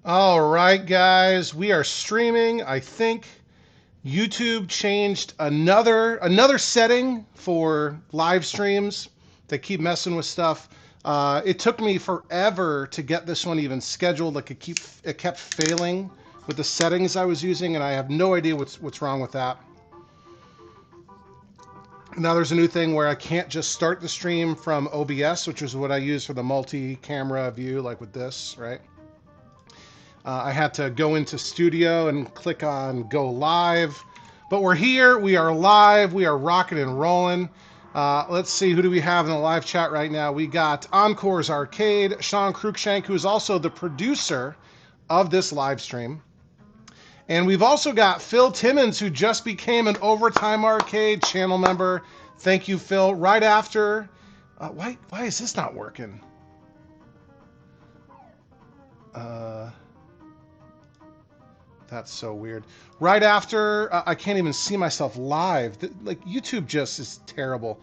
All right, guys, we are streaming. I think YouTube changed another setting for live streams. They keep messing with stuff. It took me forever to get this one even scheduled. Like it kept failing with the settings I was using, and I have no idea what's wrong with that. Now there's a new thing where I can't just start the stream from OBS, which is what I use for the multi-camera view, like with this, right? I had to go into Studio and click on Go Live. But we're here. We are live. We are rocking and rolling. Let's see. Who do we have in the live chat right now? We got Encore's Arcade, Sean Cruikshank, who is also the producer of this live stream. And we've also got Phil Timmons, who just became an Overtime Arcade channel member. Thank you, Phil. Right after... why is this not working? That's so weird. Right after, I can't even see myself live. Like, YouTube just is terrible.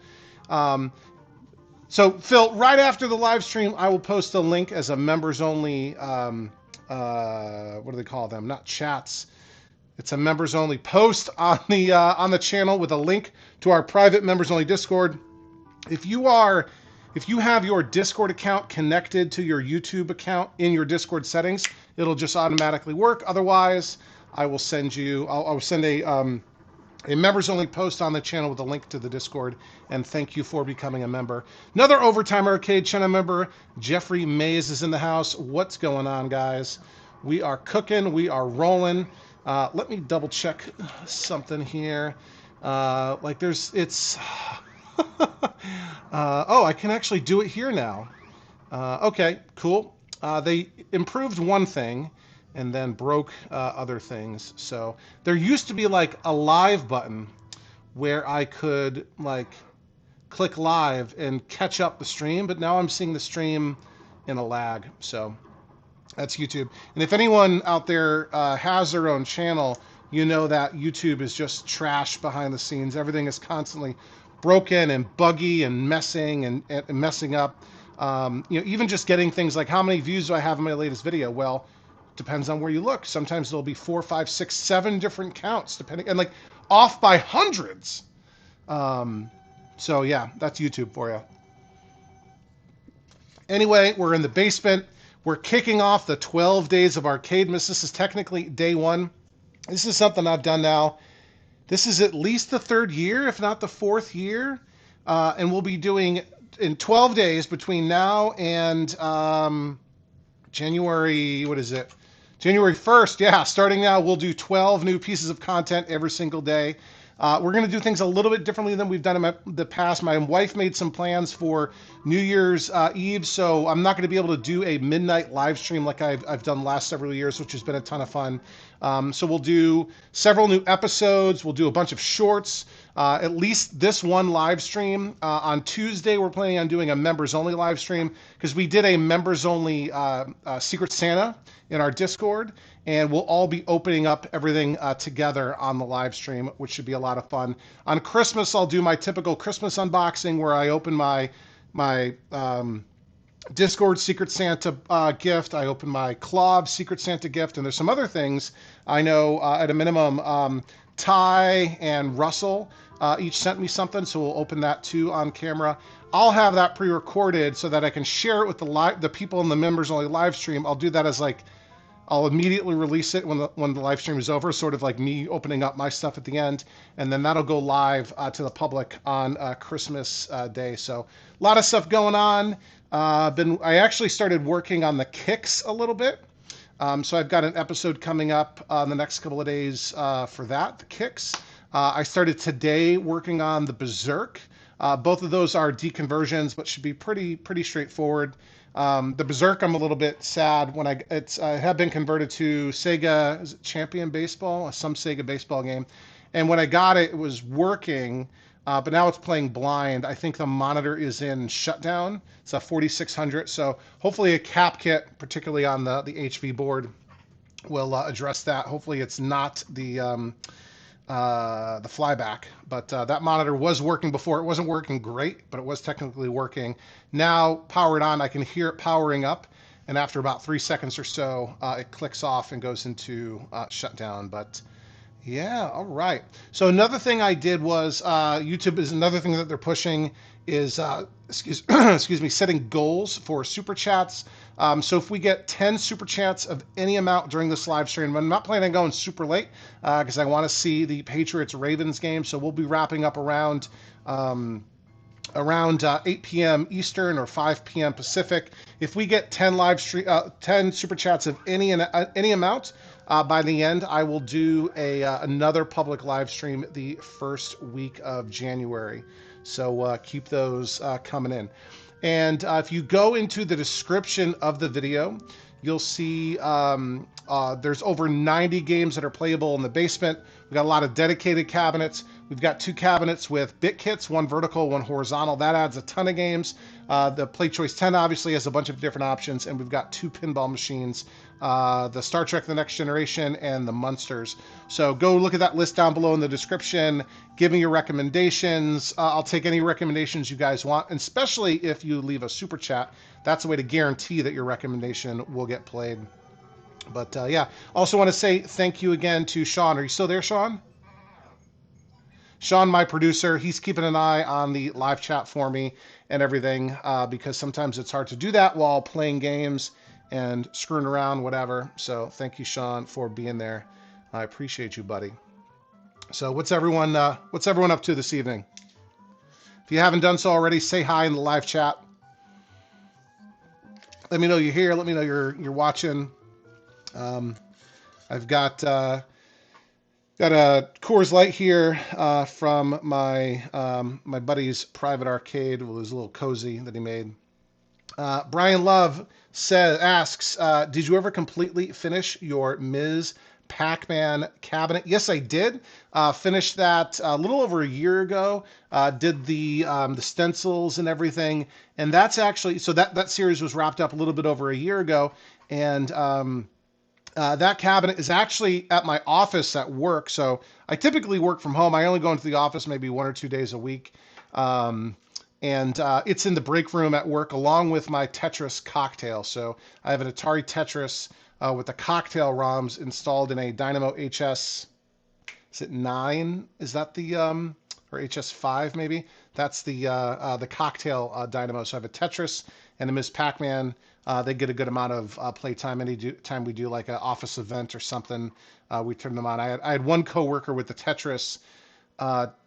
So, Phil, right after the live stream, I will post a link as a members-only, what do they call them? Not chats. It's a members-only post on the channel with a link to our private members-only Discord. If you have your Discord account connected to your YouTube account in your Discord settings, it'll just automatically work. Otherwise, I will send you. I'll send a members-only post on the channel with a link to the Discord. And thank you for becoming a member. Another Overtime Arcade channel member, Jeffrey Mays, is in the house. What's going on, guys? We are cooking. We are rolling. Let me double check something here. It's. Oh, I can actually do it here now. Okay, cool. They improved one thing and then broke other things. So there used to be like a live button where I could like click live and catch up the stream, but now I'm seeing the stream in a lag. So that's YouTube. And if anyone out there has their own channel, you know that YouTube is just trash behind the scenes. Everything is constantly broken and buggy and messing and messing up. Even just getting things like how many views do I have in my latest video? Well, depends on where you look. Sometimes there'll be 4, 5, 6, 7 different counts, depending, and like off by hundreds. So yeah, that's YouTube for you. Anyway, we're in the basement. We're kicking off the 12 Days of Arcademas. This is technically day 1. This is something I've done now. This is at least the 3rd year, if not the 4th year. And we'll be doing in 12 days between now and January, what is it? January 1st. Yeah, starting now, we'll do 12 new pieces of content every single day. We're going to do things a little bit differently than we've done in the past. My wife made some plans for New Year's Eve, so I'm not going to be able to do a midnight live stream like I've done the last several years, which has been a ton of fun. So we'll do several new episodes. We'll do a bunch of shorts. At least this one live stream. On Tuesday, we're planning on doing a members-only live stream because we did a members-only Secret Santa in our Discord, and we'll all be opening up everything together on the live stream, which should be a lot of fun. On Christmas, I'll do my typical Christmas unboxing where I open my Discord Secret Santa gift. I open my Clob Secret Santa gift, and there's some other things. I know at a minimum, Ty and Russell each sent me something, so we'll open that too on camera. I'll have that pre-recorded so that I can share it with the people in the members-only live stream. I'll do that as like I'll immediately release it when the live stream is over, sort of like me opening up my stuff at the end, and then that'll go live to the public on Christmas Day. So a lot of stuff going on. I actually started working on the kicks a little bit. So I've got an episode coming up in the next couple of days for that, the kicks. I started today working on the Berserk. Both of those are deconversions, but should be pretty straightforward. The Berserk, I'm a little bit sad when I have been converted to Sega, is it Champion Baseball, some Sega baseball game, and when I got it, it was working, but now it's playing blind. I think the monitor is in shutdown. It's a 4600, so hopefully a cap kit, particularly on the HV board, will address that. Hopefully it's not the flyback, but that monitor was working before. It wasn't working great, but it was technically working. Now powered on, I can hear it powering up, and after about 3 seconds or so, it clicks off and goes into shutdown. But yeah, all right. So another thing I did was YouTube is another thing that they're pushing is excuse me, setting goals for super chats. So if we get 10 super chats of any amount during this live stream, I'm not planning on going super late because I want to see the Patriots Ravens game. So we'll be wrapping up around 8 p.m. Eastern or 5 p.m. Pacific. If we get 10 10 super chats of any amount, by the end, I will do another public live stream the first week of January. So keep those coming in. And if you go into the description of the video, you'll see there's over 90 games that are playable in the basement. We've got a lot of dedicated cabinets. We've got 2 cabinets with bit kits, one vertical, one horizontal. That adds a ton of games. The Play Choice 10 obviously has a bunch of different options, and we've got 2 pinball machines, the Star Trek The Next Generation and the Munsters. So go look at that list down below in the description. Give me your recommendations. I'll take any recommendations you guys want, and especially if you leave a super chat. That's a way to guarantee that your recommendation will get played. But yeah, also want to say thank you again to Sean. Are you still there, Sean? Sean, my producer, he's keeping an eye on the live chat for me and everything because sometimes it's hard to do that while playing games and screwing around, whatever. So thank you, Sean, for being there. I appreciate you, buddy. So what's everyone up to this evening? If you haven't done so already, say hi in the live chat. Let me know you're here. Let me know you're watching. I've got a Coors Light here from my my buddy's private arcade. It was a little cozy that he made. Brian Love asks, did you ever completely finish your Ms. Pac-Man cabinet? Yes, I did. Finished that a little over a year ago. Did the stencils and everything, and that's actually so that series was wrapped up a little bit over a year ago, and that cabinet is actually at my office at work. So I typically work from home. I only go into the office maybe 1 or 2 days a week. And it's in the break room at work along with my Tetris cocktail. So I have an Atari Tetris with the cocktail ROMs installed in a Dynamo HS. Is it 9? Is that the or HS5 maybe? That's the cocktail Dynamo. So I have a Tetris and a Ms. Pac-Man. They get a good amount of playtime any time we do like an office event or something. We turn them on. I had one coworker with the Tetris,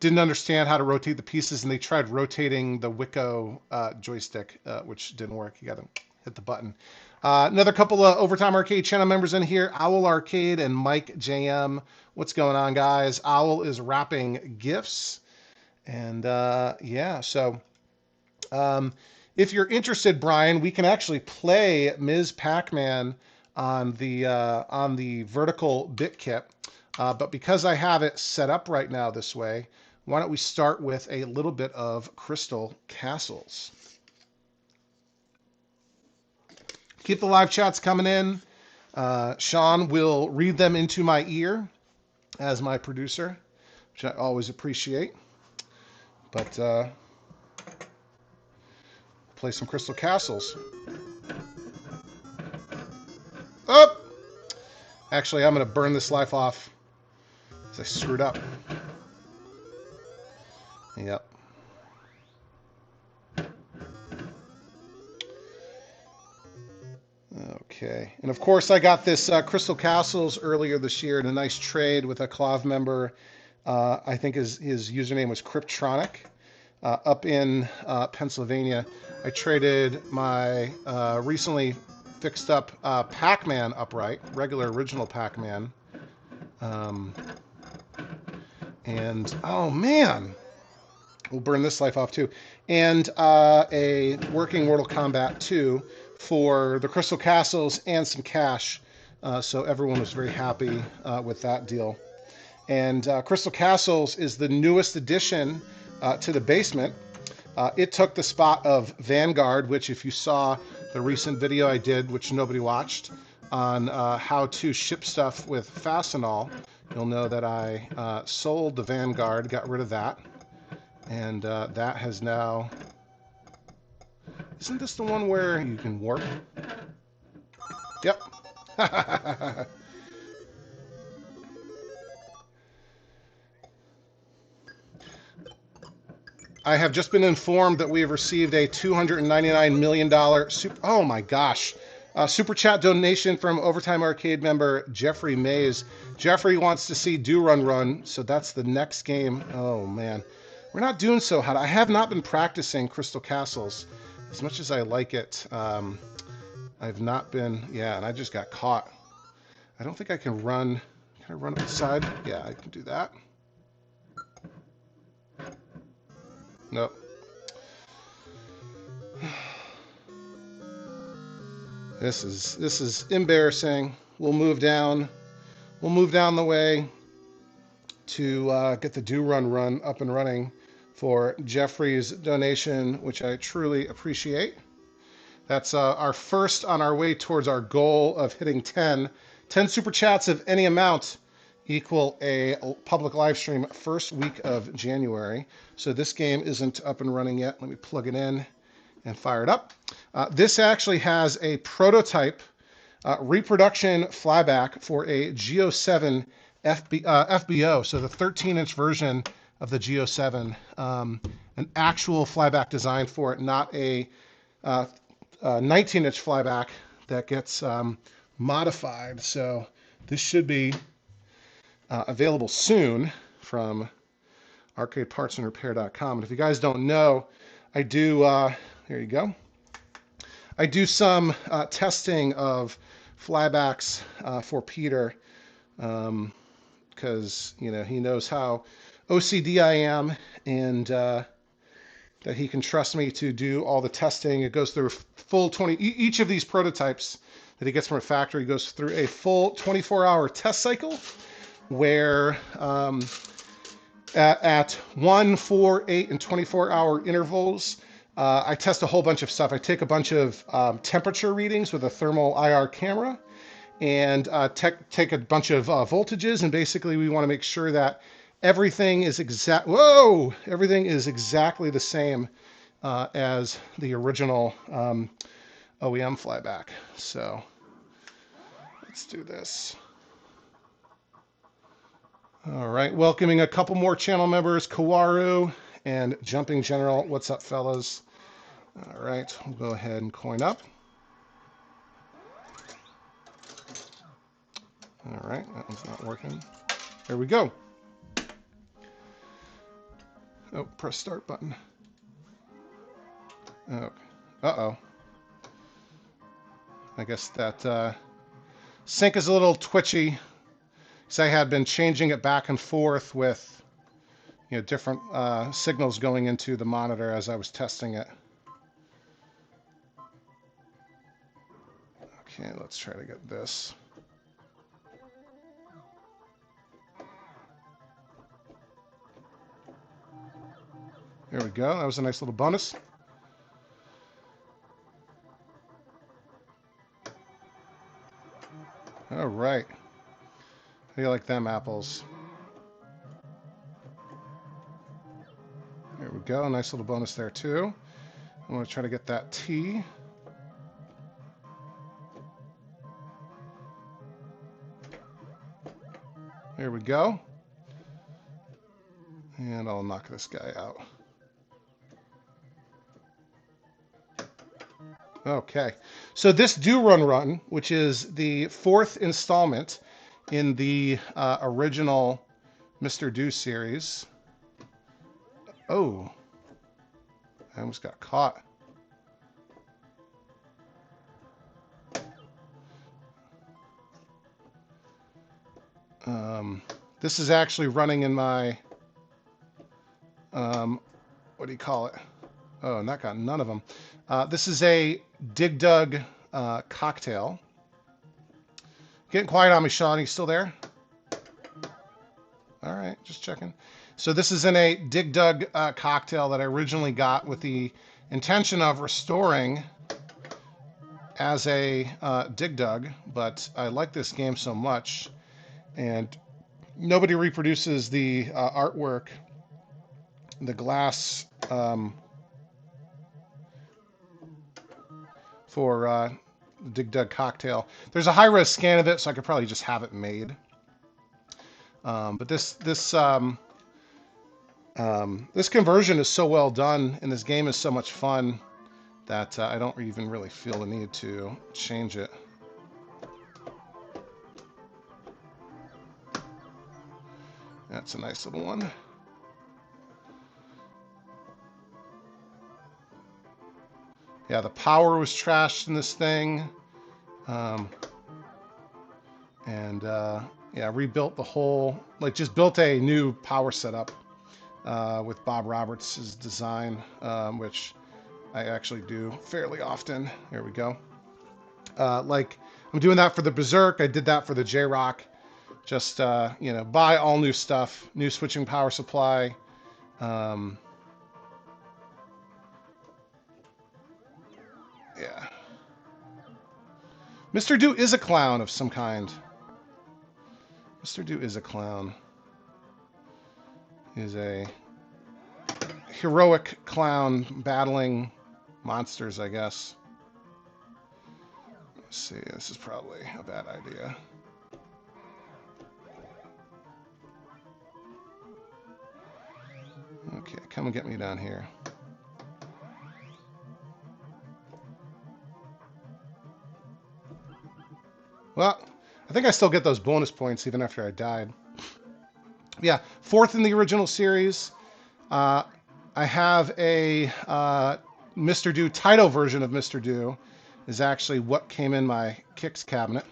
didn't understand how to rotate the pieces, and they tried rotating the Wicco joystick, which didn't work. You got to hit the button. Another couple of Overtime Arcade channel members in here, Owl Arcade and Mike JM. What's going on, guys? Owl is wrapping gifts. And yeah, so if you're interested, Brian, we can actually play Ms. Pac-Man on the vertical bit kit. But because I have it set up right now this way, why don't we start with a little bit of Crystal Castles. Keep the live chats coming in. Sean will read them into my ear as my producer, which I always appreciate. But play some Crystal Castles. Oh! Actually, I'm going to burn this life off because I screwed up. Yep. Okay. And of course, I got this Crystal Castles earlier this year in a nice trade with a Clav member. I think his username was Cryptronic up in Pennsylvania. I traded my recently fixed up Pac-Man upright, regular original Pac-Man. And, oh man, we'll burn this life off too. And a working Mortal Kombat 2 for the Crystal Castles and some cash. So everyone was very happy with that deal. And Crystal Castles is the newest addition to the basement. It took the spot of Vanguard, which if you saw the recent video I did, which nobody watched, on how to ship stuff with Fastenal, you'll know that I sold the Vanguard, got rid of that. And that has now... Isn't this the one where you can warp? Yep. I have just been informed that we have received a $299 million super. Oh my gosh. Super chat donation from Overtime Arcade member Jeffrey Mays. Jeffrey wants to see Do Run Run, so that's the next game. Oh man. We're not doing so hot. I have not been practicing Crystal Castles as much as I like it. I've not been, yeah, and I just got caught. I don't think I can run. Can I run up the side? Yeah, I can do that. Nope. This is embarrassing. We'll move down. We'll move down the way to get the Do Run Run up and running for Jeffrey's donation, which I truly appreciate. That's our first on our way towards our goal of hitting 10. 10 super chats of any amount equal a public live stream first week of January. So this game isn't up and running yet. Let me plug it in and fire it up. This actually has a prototype reproduction flyback for a Geo7 FBO, so the 13-inch version of the Geo7, an actual flyback design for it, not a 19-inch flyback that gets modified. So this should be available soon from arcadepartsandrepair.com. And if you guys don't know, I do, here you go. I do some testing of flybacks for Peter because, you know, he knows how OCD I am, and that he can trust me to do all the testing. It goes through full 20, each of these prototypes that he gets from a factory goes through a full 24-hour test cycle where at 1, 4, 8, and 24-hour intervals, I test a whole bunch of stuff. I take a bunch of temperature readings with a thermal IR camera and take a bunch of voltages, and basically we want to make sure that everything is everything is exactly the same as the original OEM flyback. So let's do this. All right, welcoming a couple more channel members, Kawaru and Jumping General. What's up, fellas? All right, we'll go ahead and coin up. All right, that one's not working. There we go. Oh, press start button. Oh, uh-oh. I guess that sync is a little twitchy. So I had been changing it back and forth with, you know, different signals going into the monitor as I was testing it. Okay, let's try to get this. There we go. That was a nice little bonus. All right. How do you like them apples? There we go. Nice little bonus there, too. I'm going to try to get that T. There we go. And I'll knock this guy out. Okay. So this Do Run Run, which is the 4th installment in the original Mr. Do series. Oh. I almost got caught. This is actually running in my, what do you call it? Oh, and that got none of them. This is a Dig Dug cocktail. Getting quiet on me, Sean. Are you still there? All right, just checking. So this is in a Dig Dug cocktail that I originally got with the intention of restoring as a Dig Dug, but I like this game so much, and nobody reproduces the artwork, the glass for Dig Dug cocktail. There's a high-res scan of it, so I could probably just have it made. But this conversion is so well done, and this game is so much fun that I don't even really feel the need to change it. That's a nice little one. Yeah, the power was trashed in this thing. Yeah, rebuilt the whole, like just built a new power setup with Bob Roberts' design, which I actually do fairly often. Here we go. Like, I'm doing that for the Berserk. I did that for the J-Rock. Just, you know, buy all new stuff, new switching power supply. Yeah. Mr. Do is a clown of some kind. Mr. Do is a clown. He's a heroic clown battling monsters, I guess. Let's see, this is probably a bad idea. Okay, come and get me down here. Well, I think I still get those bonus points even after I died. Yeah, 4th in the original series. I have a Mr. Do Taito version of Mr. Do. Is actually what came in my kicks cabinet.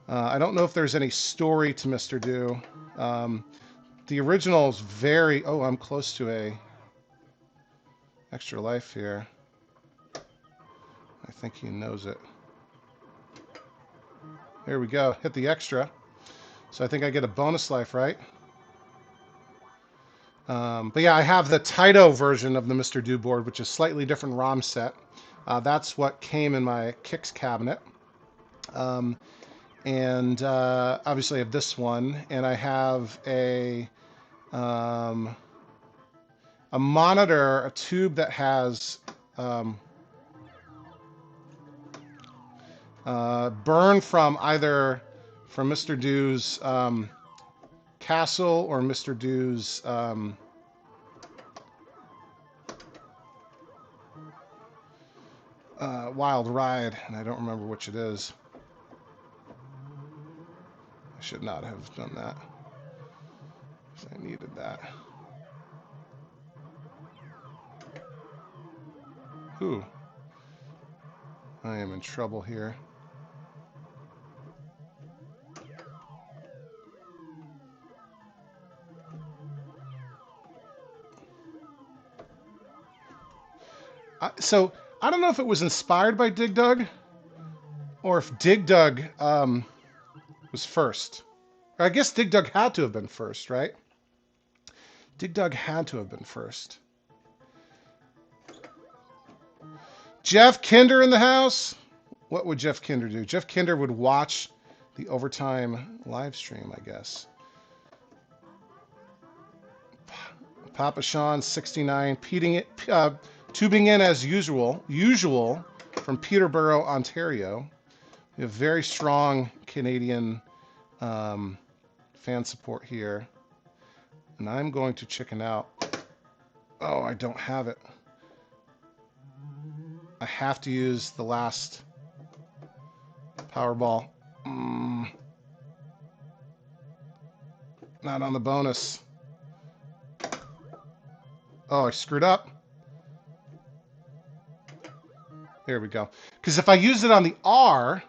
I don't know if there's any story to Mr. Do. The original is very... Oh, I'm close to a extra life here. I think he knows it. There we go. Hit the extra. So I think I get a bonus life, right? But yeah, I have the Taito version of the Mr. Do board, which is slightly different ROM set. That's what came in my kicks cabinet. Obviously I have this one, and I have a monitor, a tube that has burn from either from Mr. Do's castle or Mr. Do's wild ride, and I don't remember which it is. I should not have done that. I needed that. Ooh. I am in trouble here. So, I don't know if it was inspired by Dig Dug, or if Dig Dug was first. Or I guess Dig Dug had to have been first, right? Dig Dug had to have been first. Jeff Kinder in the house? What would Jeff Kinder do? Jeff Kinder would watch the Overtime live stream, I guess. Papa Sean, 69, tubing in as usual from Peterborough, Ontario. We have very strong Canadian fan support here. And I'm going to chicken out. Oh, I don't have it. I have to use the last Powerball. Not on the bonus. Oh, I screwed up. There we go. Because if I use it on the R,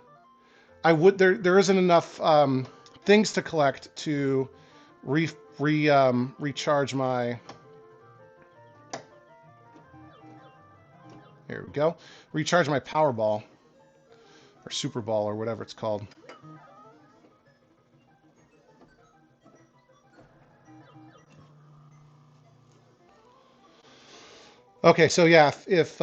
I would there isn't enough things to collect to recharge my. Here we go. Recharge my Powerball or Super Ball or whatever it's called. Okay, so yeah, if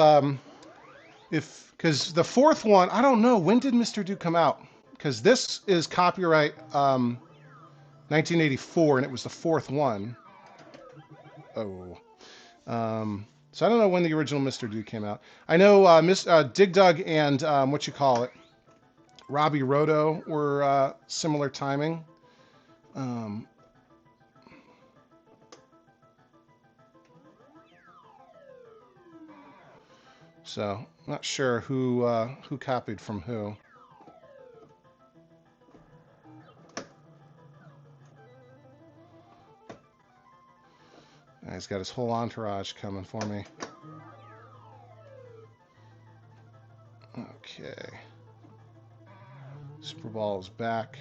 because the fourth one, I don't know, when did Mr. Do come out? Because this is copyright 1984, and it was the fourth one. Oh. So I don't know when the original Mr. Do came out. I know Dig Dug and Robbie Roto were similar timing. So not sure who copied from who. He's got his whole entourage coming for me. Okay. Super Ball is back.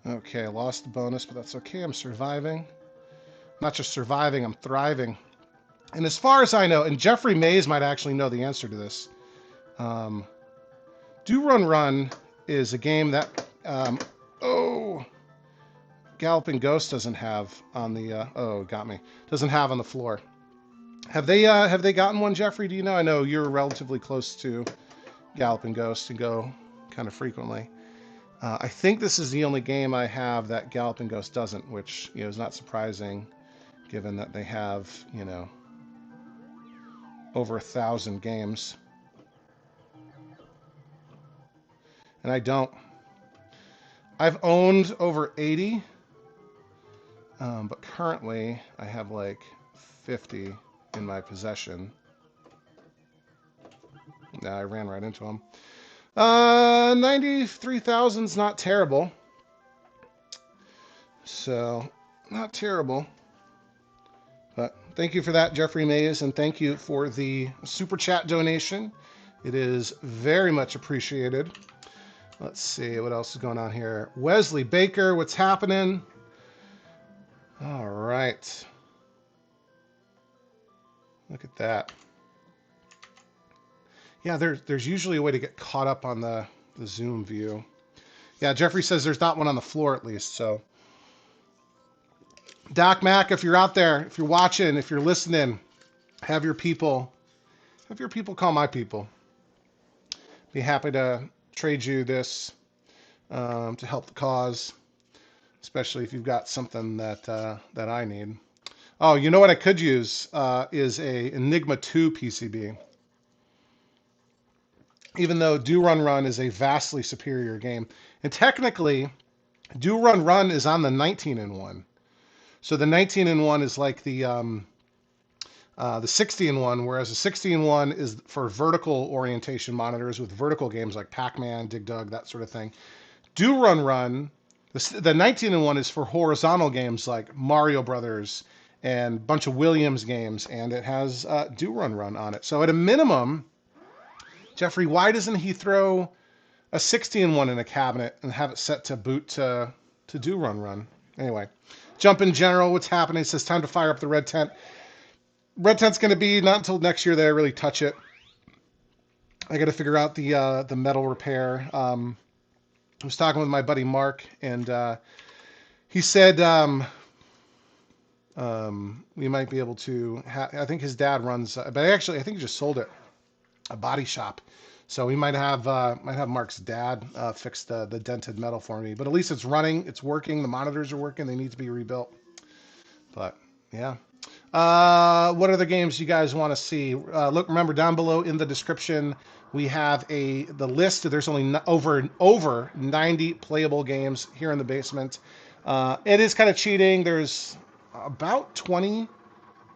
Okay, I lost the bonus, but that's okay. I'm surviving. Not just surviving, I'm thriving. And as far as I know, and Jeffrey Mays might actually know the answer to this, Do Run Run is a game that, Galloping Ghost doesn't have on the, got me, doesn't have on the floor. Have they gotten one, Jeffrey? Do you know? I know you're relatively close to Galloping Ghost and go kind of frequently. I think this is the only game I have that Galloping Ghost doesn't, which, you know, is not surprising, given that they have, you know, over 1,000 games. And I don't. I've owned over 80, but currently I have like 50 in my possession. I ran right into them. 93,000's not terrible. So, not terrible. But thank you for that, Jeffrey Mays, and thank you for the super chat donation. It is very much appreciated. Let's see what else is going on here. Wesley Baker, what's happening? All right. Look at that. Yeah, there's usually a way to get caught up on the Zoom view. Yeah, Jeffrey says there's not one on the floor at least, so. Doc Mac, if you're out there, if you're watching, if you're listening, have your people call my people. Be happy to trade you this to help the cause, especially if you've got something that I need. Oh, you know what I could use is a Enigma 2 PCB. Even though Do Run Run is a vastly superior game. And technically, Do Run Run is on the 19-in-1. So the 19-in-1 is like the 60-in-1, whereas the 60-in-1 is for vertical orientation monitors with vertical games like Pac-Man, Dig Dug, that sort of thing. Do Run Run, the 19-in-1 is for horizontal games like Mario Brothers and a bunch of Williams games, and it has Do Run Run on it. So at a minimum, Jeffrey, why doesn't he throw a 60-in-1 in a cabinet and have it set to boot to Do Run Run? Anyway, Jump in General, what's happening? It says time to fire up the red tent. Red tent's going to be not until next year that I really touch it. I got to figure out the metal repair. I was talking with my buddy Mark, and he said we might be able to. I think his dad runs, but actually I think he just sold it. A body shop, so we might have Mark's dad fix the dented metal for me. But at least it's running, it's working. The monitors are working. They need to be rebuilt. But yeah, what other games you guys want to see? Look, remember down below in the description we have the list. There's only over 90 playable games here in the basement. It is kind of cheating. There's about 20,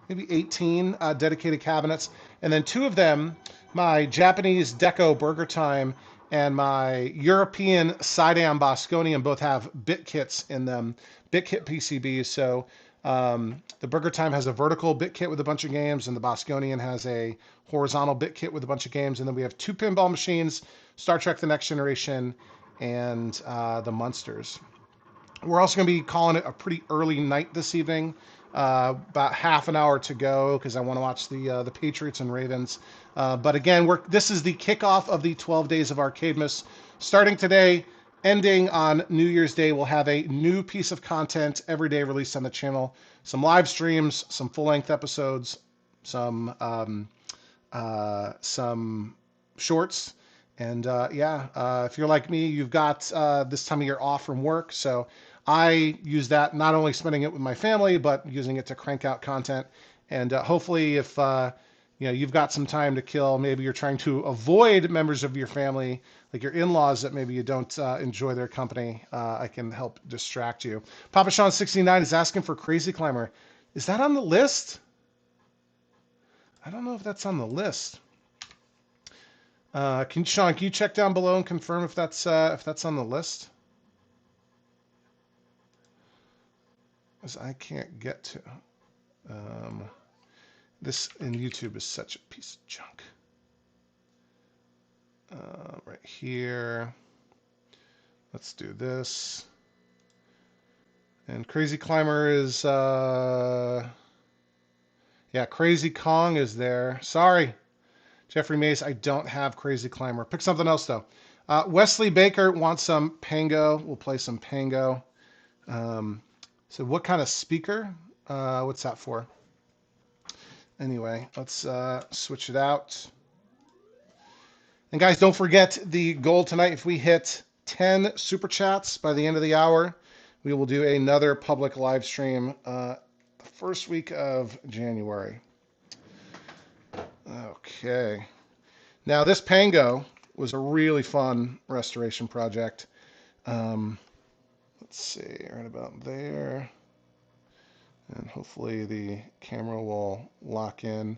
maybe 18 dedicated cabinets, and then 2 of them. My Japanese DECO BurgerTime and my European Sidam Bosconian both have bit kits in them, bit kit PCBs. So the BurgerTime has a vertical bit kit with a bunch of games, and the Bosconian has a horizontal bit kit with a bunch of games. And then we have 2 pinball machines, Star Trek The Next Generation, and the Munsters. We're also going to be calling it a pretty early night this evening. About half an hour to go because I want to watch the Patriots and Ravens. But again, this is the kickoff of the 12 Days of Arcademas. Starting today, ending on New Year's Day, we'll have a new piece of content every day released on the channel. Some live streams, some full-length episodes, some shorts. And if you're like me, you've got this time of year off from work. So I use that, not only spending it with my family, but using it to crank out content. And hopefully if you've got some time to kill, maybe you're trying to avoid members of your family, like your in-laws that maybe you don't enjoy their company, I can help distract you. Papa Sean 69 is asking for Crazy Climber. Is that on the list? I don't know if that's on the list. Sean, can you check down below and confirm if that's on the list? Because I can't get to. This in YouTube is such a piece of junk. Right here. Let's do this. And Crazy Climber is, Crazy Kong is there. Sorry, Jeffrey Mace, I don't have Crazy Climber. Pick something else, though. Wesley Baker wants some Pengo. We'll play some Pengo. So what kind of speaker? What's that for? Anyway, let's switch it out. And guys, don't forget the goal tonight. If we hit 10 super chats by the end of the hour, we will do another public live stream the first week of January. Okay. Now, this Pengo was a really fun restoration project. Let's see, right about there. And hopefully the camera will lock in.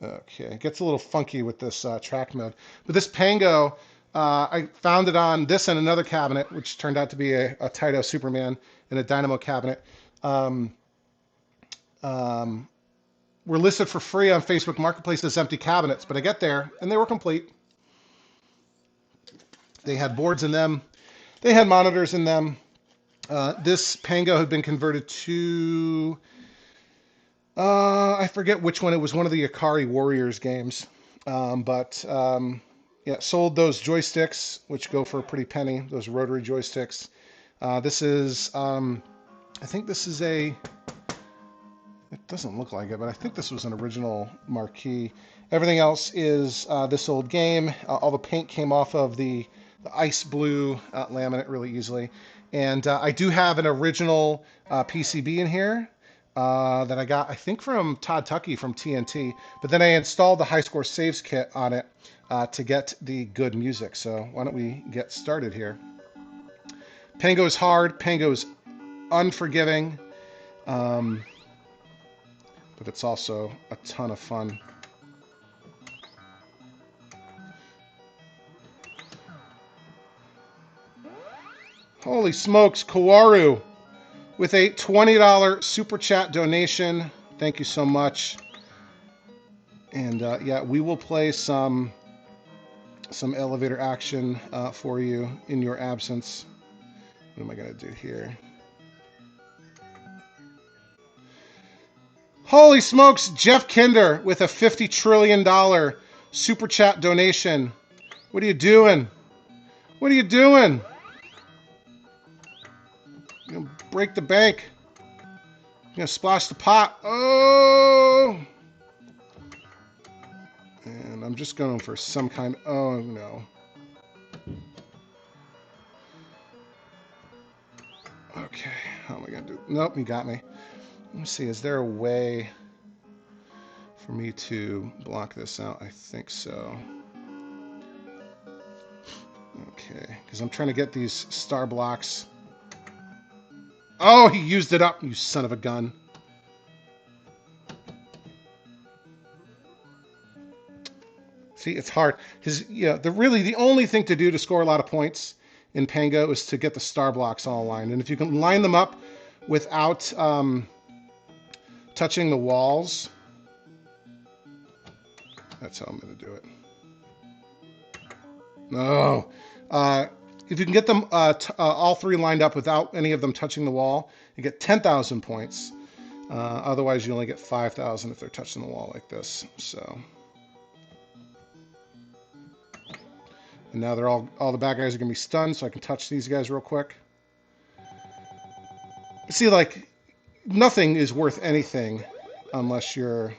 Okay, it gets a little funky with this track mode. But this Pengo, I found it on this and another cabinet, which turned out to be a Taito Superman and a Dynamo cabinet. Were listed for free on Facebook Marketplace as empty cabinets, but I get there and they were complete. They had boards in them. They had monitors in them. This Pengo had been converted to, I forget which one. It was one of the Ikari Warriors games. Sold those joysticks, which go for a pretty penny, those rotary joysticks. This is, I think this is it doesn't look like it, but I think this was an original marquee. Everything else is this old game. All the paint came off of the ice blue laminate really easily. And I do have an original PCB in here that I got, I think, from Todd Tuckey from TNT. But then I installed the High Score Saves kit on it to get the good music. So why don't we get started here? Pengo's hard. Pengo's unforgiving. But it's also a ton of fun. Holy smokes, Kawaru with a $20 super chat donation. Thank you so much. And we will play some elevator action for you in your absence. What am I going to do here? Holy smokes, Jeff Kinder with a $50 trillion super chat donation. What are you doing? What are you doing? You're going to break the bank. You're going to splash the pot. Oh! And I'm just going for some kind. Oh, no. Okay. How am I going to do? Nope, you got me. Let me see. Is there a way for me to block this out? I think so. Okay. Because I'm trying to get these star blocks. Oh, he used it up, you son of a gun. See, it's hard. Because, the only thing to do to score a lot of points in Pengo is to get the star blocks all aligned. And if you can line them up without touching the walls, that's how I'm going to do it. No. If you can get them all three lined up without any of them touching the wall, you get 10,000 points. Otherwise, you only get 5,000 if they're touching the wall like this. So, And now they're all the bad guys are going to be stunned, so I can touch these guys real quick. See, like, nothing is worth anything unless you're...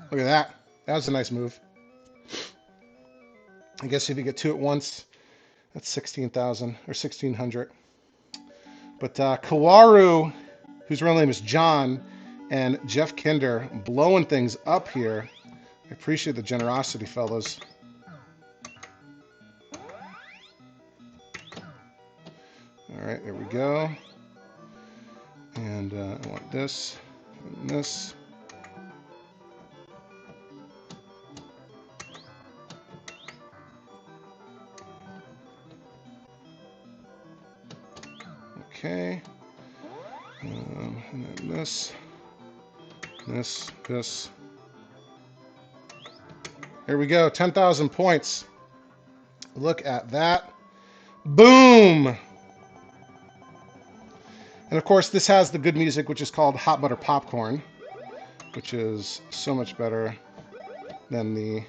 Look at that. That was a nice move. I guess if you get two at once, that's 16,000 or 1,600. But Kawaru, whose real name is John, and Jeff Kinder blowing things up here. I appreciate the generosity, fellas. All right, there we go. And I want this and this. Okay. And then this. This. Here we go, 10,000 points. Look at that. Boom! And of course, this has the good music, which is called Hot Butter Popcorn, which is so much better than the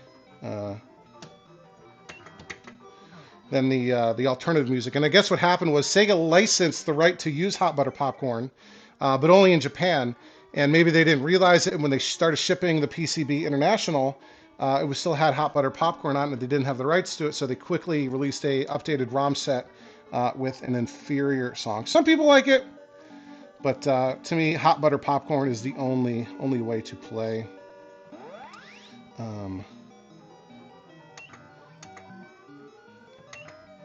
alternative music. And I guess what happened was Sega licensed the right to use Hot Butter Popcorn, but only in Japan. And maybe they didn't realize it, and when they started shipping the PCB International, it was still had Hot Butter Popcorn on it, and they didn't have the rights to it, so they quickly released a updated ROM set with an inferior song. Some people like it, but to me, Hot Butter Popcorn is the only way to play.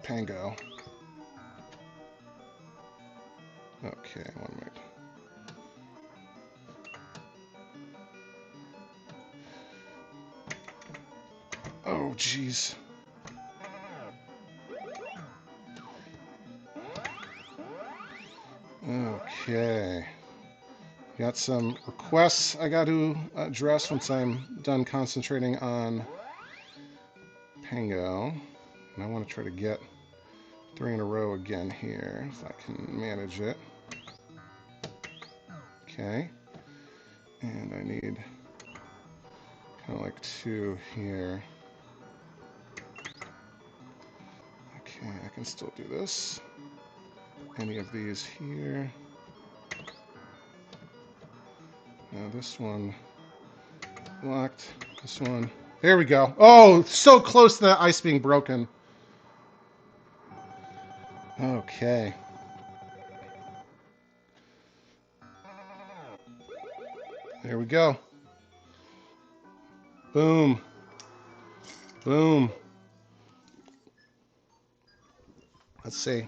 Pengo. Okay, 1 minute. Oh, jeez. Okay. Got some requests I got to address once I'm done concentrating on Pengo. And I want to try to get 3 in a row again here, if I can manage it. Okay. And I need kind of like 2 here. Okay, I can still do this. Any of these here. Now this one blocked. This one. There we go. Oh, so close to that ice being broken. Okay. There we go. Boom. Boom. Let's see.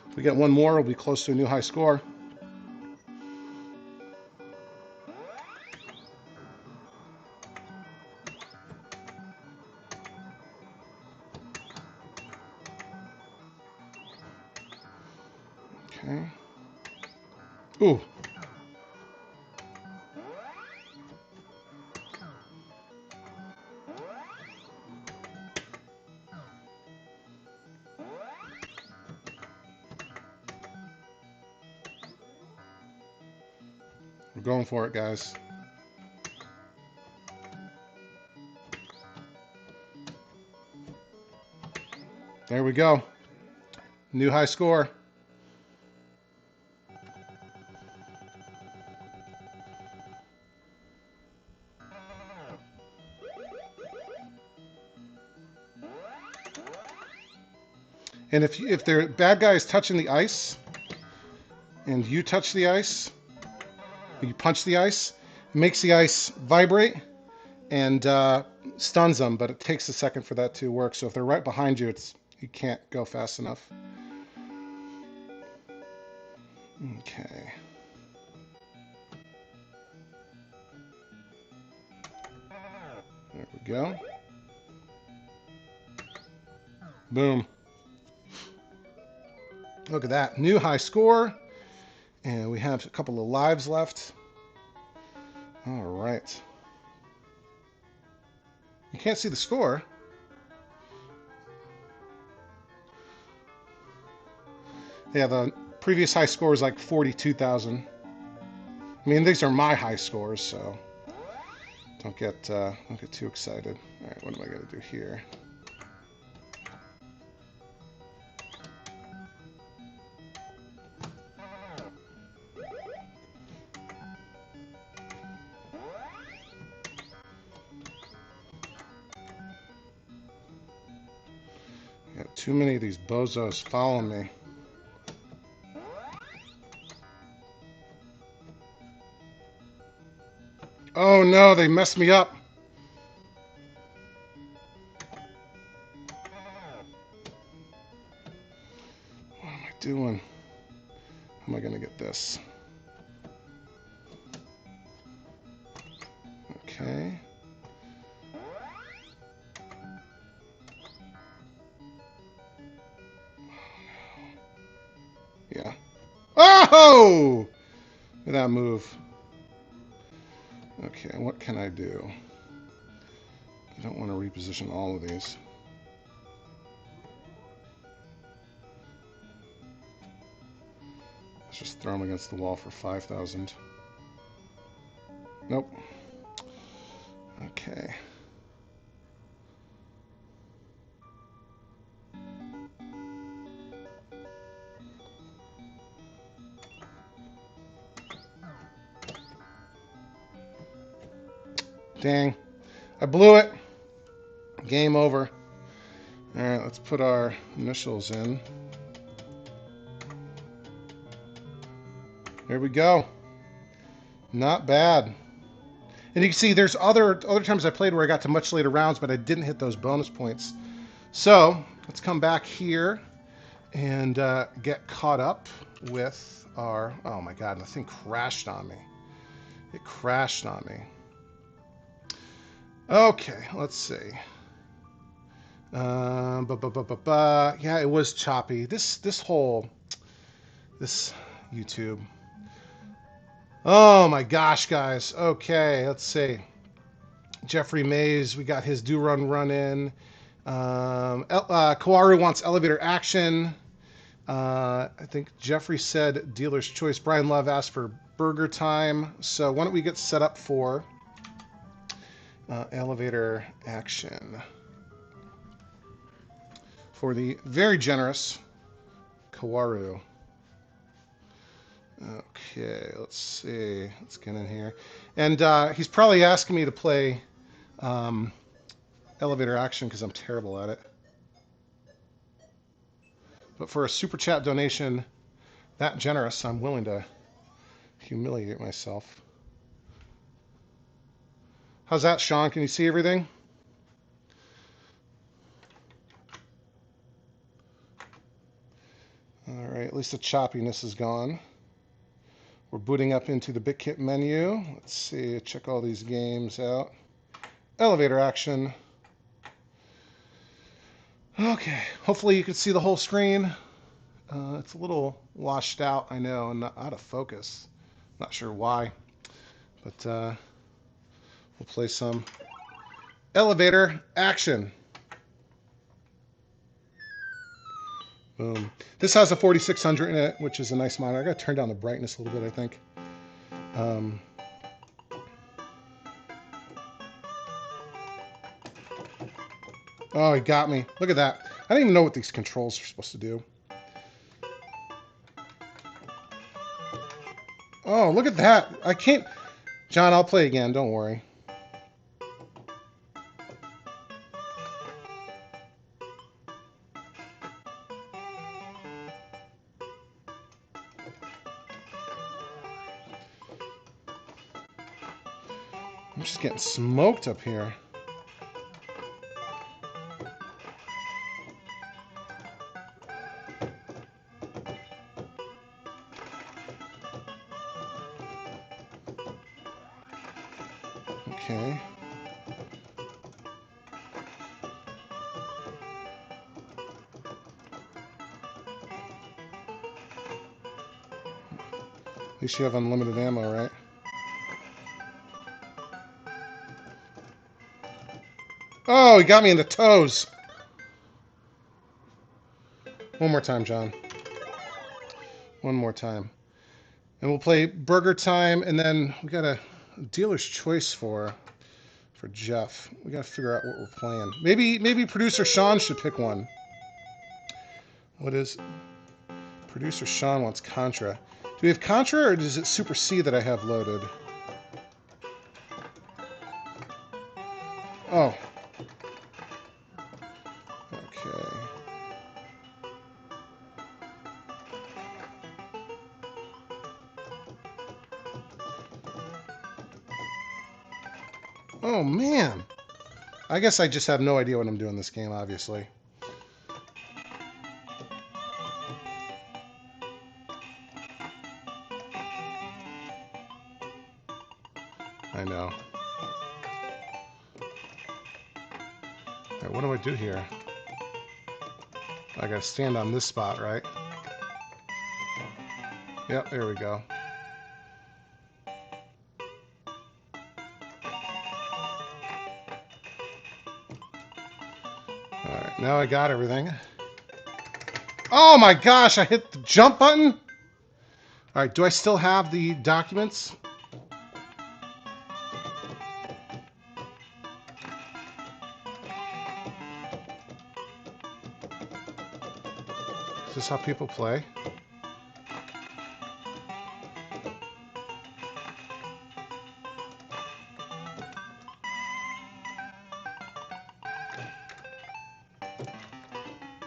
If we get one more, we'll be close to a new high score. Okay. Ooh. We're going for it, guys. There we go. New high score. And if the bad guy is touching the ice, and you touch the ice, you punch the ice, it makes the ice vibrate and stuns them, but it takes a second for that to work. So if they're right behind you, you can't go fast enough. Okay. There we go. Boom. Look at that. New high score. And we have a couple of lives left. All right. You can't see the score. Yeah, the previous high score was like 42,000. I mean, these are my high scores, so don't get too excited. All right, what am I going to do here? Got too many of these bozos following me. Oh no, they messed me up. What am I doing? How am I going to get this? Okay. Yeah. Oh! Look at that move. Okay, what can I do? I don't want to reposition all of these. Let's just throw them against the wall for 5,000. Nope. Okay. Dang. I blew it. Game over. Alright, let's put our initials in. There we go. Not bad. And you can see there's other times I played where I got to much later rounds, but I didn't hit those bonus points. So, let's come back here and get caught up with our... Oh my god, the thing crashed on me. It crashed on me. Okay, let's see. Yeah, it was choppy. This YouTube. Oh my gosh, guys. Okay, let's see. Jeffrey Mays, we got his do run in. Kawaru wants elevator action. I think Jeffrey said dealer's choice. Brian Love asked for burger time. So why don't we get set up for elevator action for the very generous Kawaru. Okay, let's see. Let's get in here. And he's probably asking me to play elevator action because I'm terrible at it. But for a super chat donation that generous, I'm willing to humiliate myself. How's that, Sean? Can you see everything? All right, at least the choppiness is gone. We're booting up into the BitKit menu. Let's see, check all these games out. Elevator action. Okay, hopefully you can see the whole screen. It's a little washed out, I know, and out of focus. Not sure why, but we'll play some elevator action. Boom. This has a 4600 in it, which is a nice monitor. I gotta turn down the brightness a little bit, I think. Oh, he got me. Look at that. I don't even know what these controls are supposed to do. Oh, look at that. I can't... John, I'll play again. Don't worry. I'm just getting smoked up here. Okay. At least you have unlimited ammo, right? Oh, he got me in the toes. One more time, John. One more time. And we'll play Burger Time, and then we got a dealer's choice for Jeff. We got to figure out what we're playing. Maybe producer Sean should pick one. What is producer Sean wants Contra? Do we have Contra, or is it Super C that I have loaded? Oh. Okay. Oh, man. I guess I just have no idea what I'm doing in this game, obviously. I know. All right, what do I do here? I gotta stand on this spot, right? Yep, there we go. Alright, now I got everything. Oh my gosh, I hit the jump button? Alright, do I still have the documents? Is this how people play?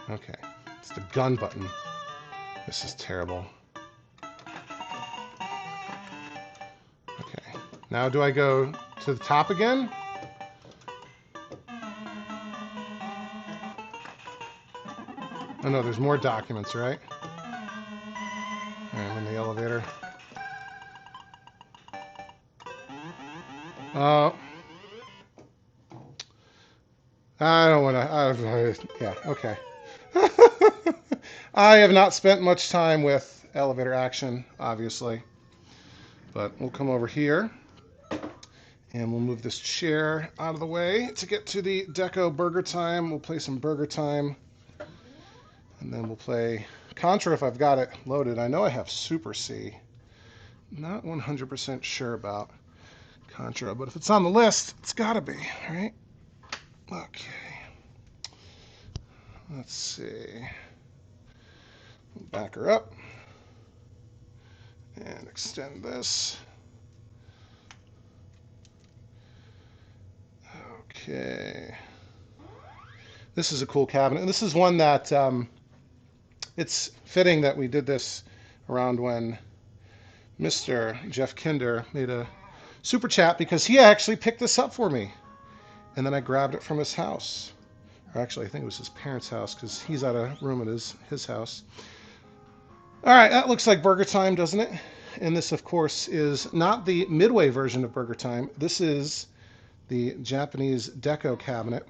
Okay, it's the gun button. This is terrible. Okay, now do I go to the top again? Oh no, there's more documents, right? I'm in the elevator. Oh. I don't want to... yeah, okay. I have not spent much time with elevator action, obviously. But we'll come over here. And we'll move this chair out of the way to get to the DECO BurgerTime. We'll play some BurgerTime. And then we'll play Contra if I've got it loaded. I know I have Super C. Not 100% sure about Contra, but if it's on the list, it's got to be, right? Okay. Let's see. Back her up. And extend this. Okay. This is a cool cabinet. And this is one that... it's fitting that we did this around when Mr. Jeff Kinder made a super chat, because he actually picked this up for me. And then I grabbed it from his house. Or actually, I think it was his parents' house, because he's out of room at his house. All right, that looks like Burger Time, doesn't it? And this, of course, is not the Midway version of Burger Time. This is the Japanese DECO cabinet.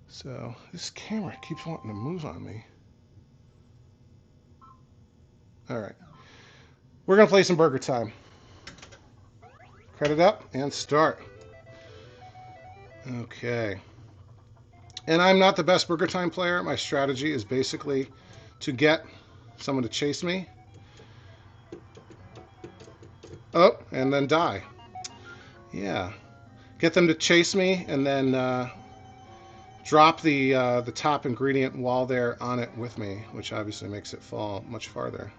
So this camera keeps wanting to move on me. All right, we're gonna play some Burger Time. Credit up and start. Okay. And I'm not the best Burger Time player. My strategy is basically to get someone to chase me. Oh, and then die. Yeah. Get them to chase me and then drop the top ingredient while they're on it with me, which obviously makes it fall much farther.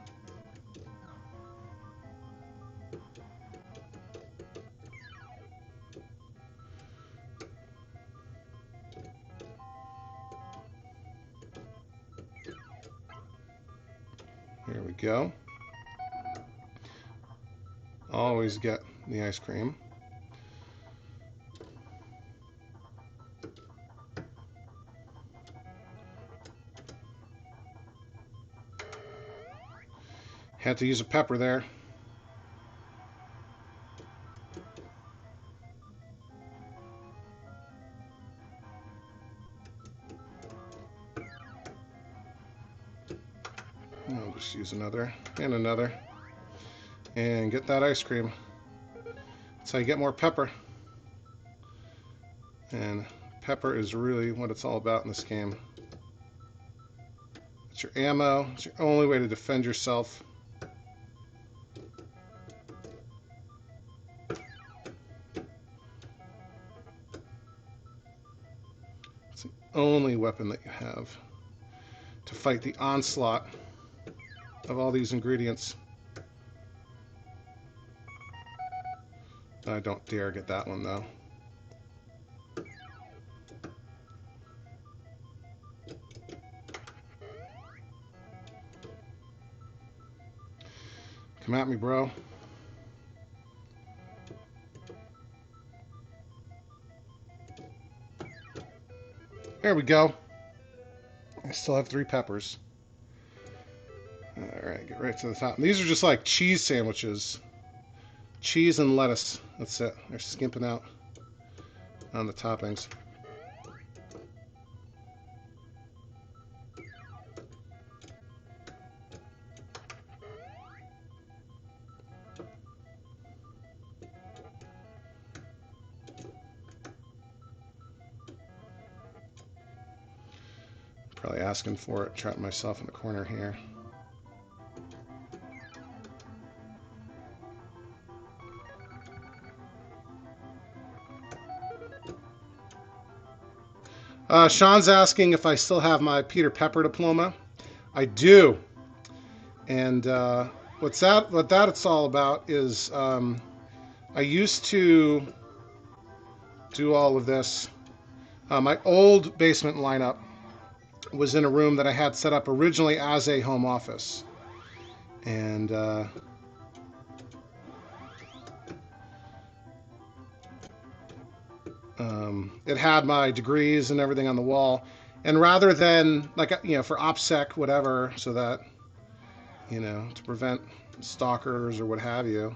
Here we go. Always get the ice cream. Had to use a pepper there. I'll just use another and another. And get that ice cream. That's how you get more pepper. And pepper is really what it's all about in this game. It's your ammo. It's your only way to defend yourself. It's the only weapon that you have to fight the onslaught of all these ingredients. I don't dare get that one, though. Come at me, bro. There we go. I still have 3 peppers. Alright, get right to the top. These are just like cheese sandwiches. Cheese and lettuce. That's it. They're skimping out on the toppings. Probably asking for it. Trapped myself in the corner here. Sean's asking if I still have my Peter Pepper diploma. I do. And what it's all about is I used to do all of this. My old basement lineup was in a room that I had set up originally as a home office. And it had my degrees and everything on the wall. And rather than, like, you know, for OPSEC, whatever, so that, you know, to prevent stalkers or what have you,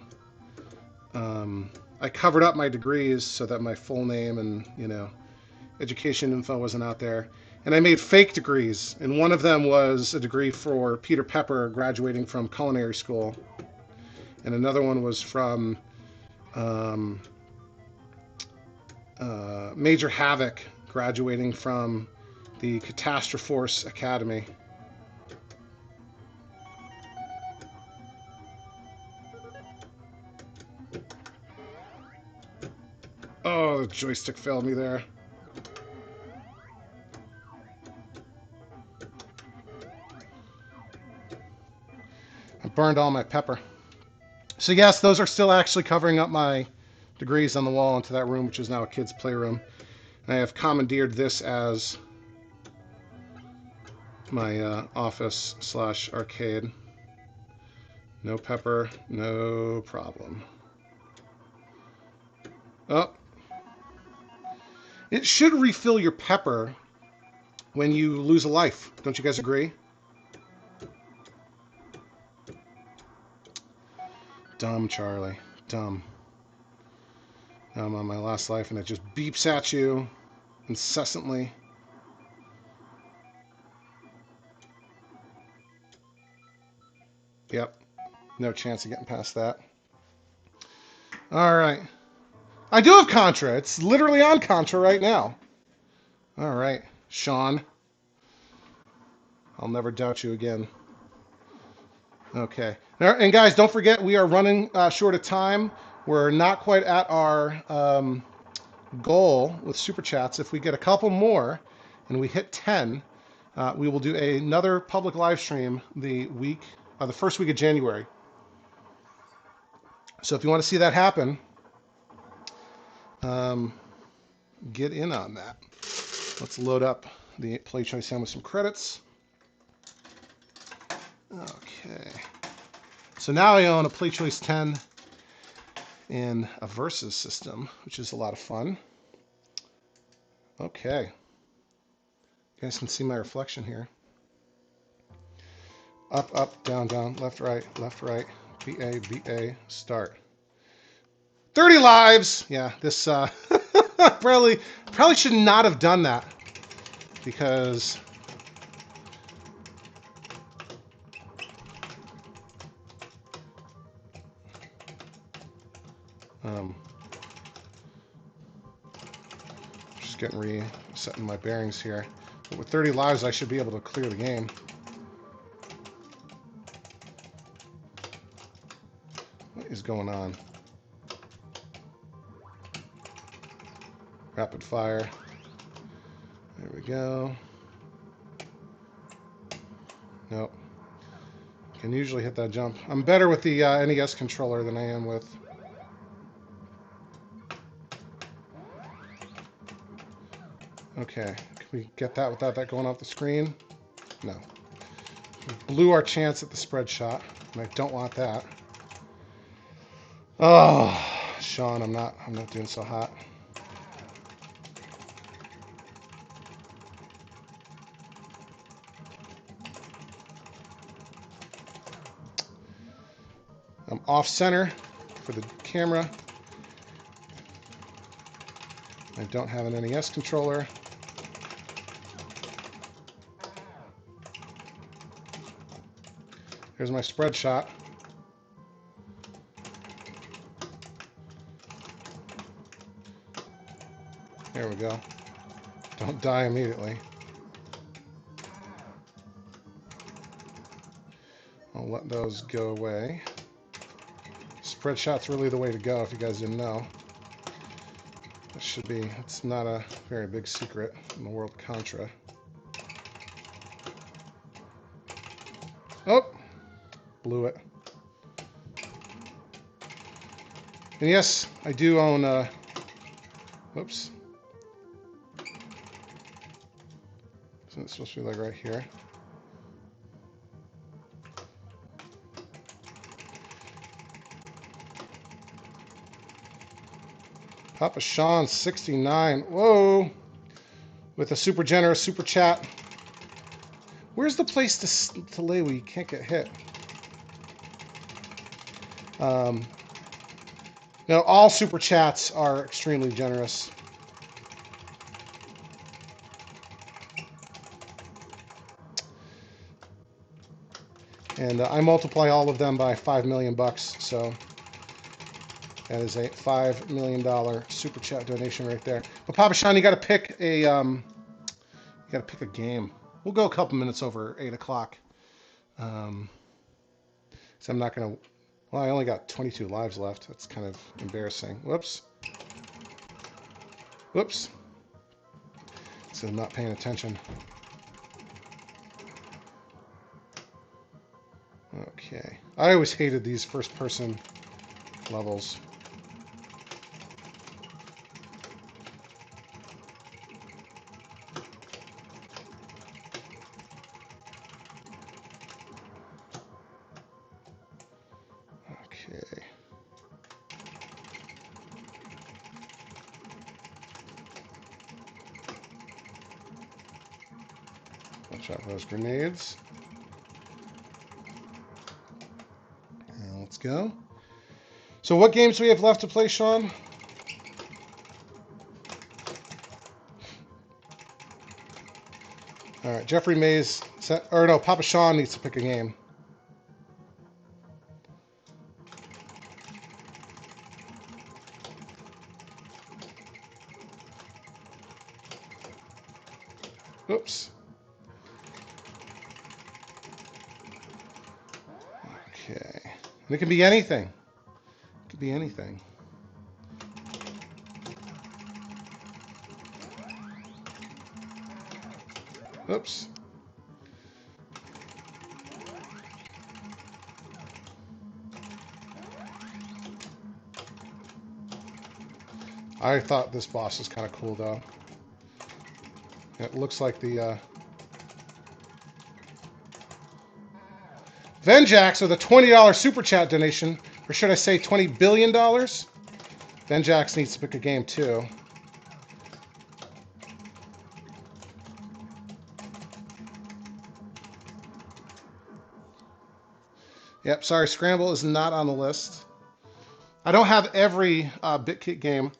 I covered up my degrees so that my full name and, you know, education info wasn't out there. And I made fake degrees. And one of them was a degree for Peter Pepper graduating from culinary school. And another one was from Major Havoc graduating from the Catastrophe Academy. Oh, the joystick failed me there. I burned all my pepper. So yes, those are still actually covering up my degrees on the wall into that room, which is now a kid's playroom. And I have commandeered this as my office / arcade. No pepper, no problem. Oh. It should refill your pepper when you lose a life. Don't you guys agree? Dumb, Charlie. Dumb. Now I'm on my last life and it just beeps at you incessantly. Yep. No chance of getting past that. Alright. I do have Contra. It's literally on Contra right now. Alright, Sean. I'll never doubt you again. Okay. And guys, don't forget, we are running short of time. We're not quite at our goal with Super Chats. If we get a couple more and we hit 10, we will do another public live stream the first week of January. So if you want to see that happen, get in on that. Let's load up the Play Choice 10 with some credits. Okay. So now I own a Play Choice 10 in a Versus system, which is a lot of fun. Okay. You guys can see my reflection here. Up, up, down, down, left, right, BA, BA, start. 30 lives! Yeah, this probably should not have done that because just getting resetting my bearings here. But with 30 lives, I should be able to clear the game. What is going on? Rapid fire. There go. Nope. Can usually hit that jump. I'm better with the NES controller than I am with... Okay. Can we get that without that going off the screen? No. We blew our chance at the spread shot, and I don't want that. Oh, Sean, I'm not doing so hot. I'm off center for the camera. I don't have an NES controller. Here's my spread shot. There we go. Don't die immediately. I'll let those go away. Spread shot's really the way to go if you guys didn't know. It should be, it's not a very big secret in the world of Contra. Oh! Blew it. And yes, I do own, whoops. So it's supposed to be like right here. Papa Sean 69. Whoa! With a super generous super chat. Where's the place to lay where you can't get hit? No, all super chats are extremely generous. And I multiply all of them by 5 million bucks, so that is a $5 million super chat donation right there. But Papa Sean, you got to pick a game. We'll go a couple minutes over 8 o'clock. So I'm not gonna. Well, I only got 22 lives left. That's kind of embarrassing. Whoops. Whoops. So I'm not paying attention. Okay. I always hated these first-person levels. Okay. Watch out for those grenades. And let's go. So what games do we have left to play, Sean? All right, Jeffrey Mays, or no, Papa Sean needs to pick a game. Oops. Okay. And it can be anything. It could be anything. Oops. I thought this boss was kind of cool, though. It looks like the Venjax with a $20 super chat donation, or should I say $20 billion? Venjax needs to pick a game too. Yep, sorry, Scramble is not on the list. I don't have every BitKit game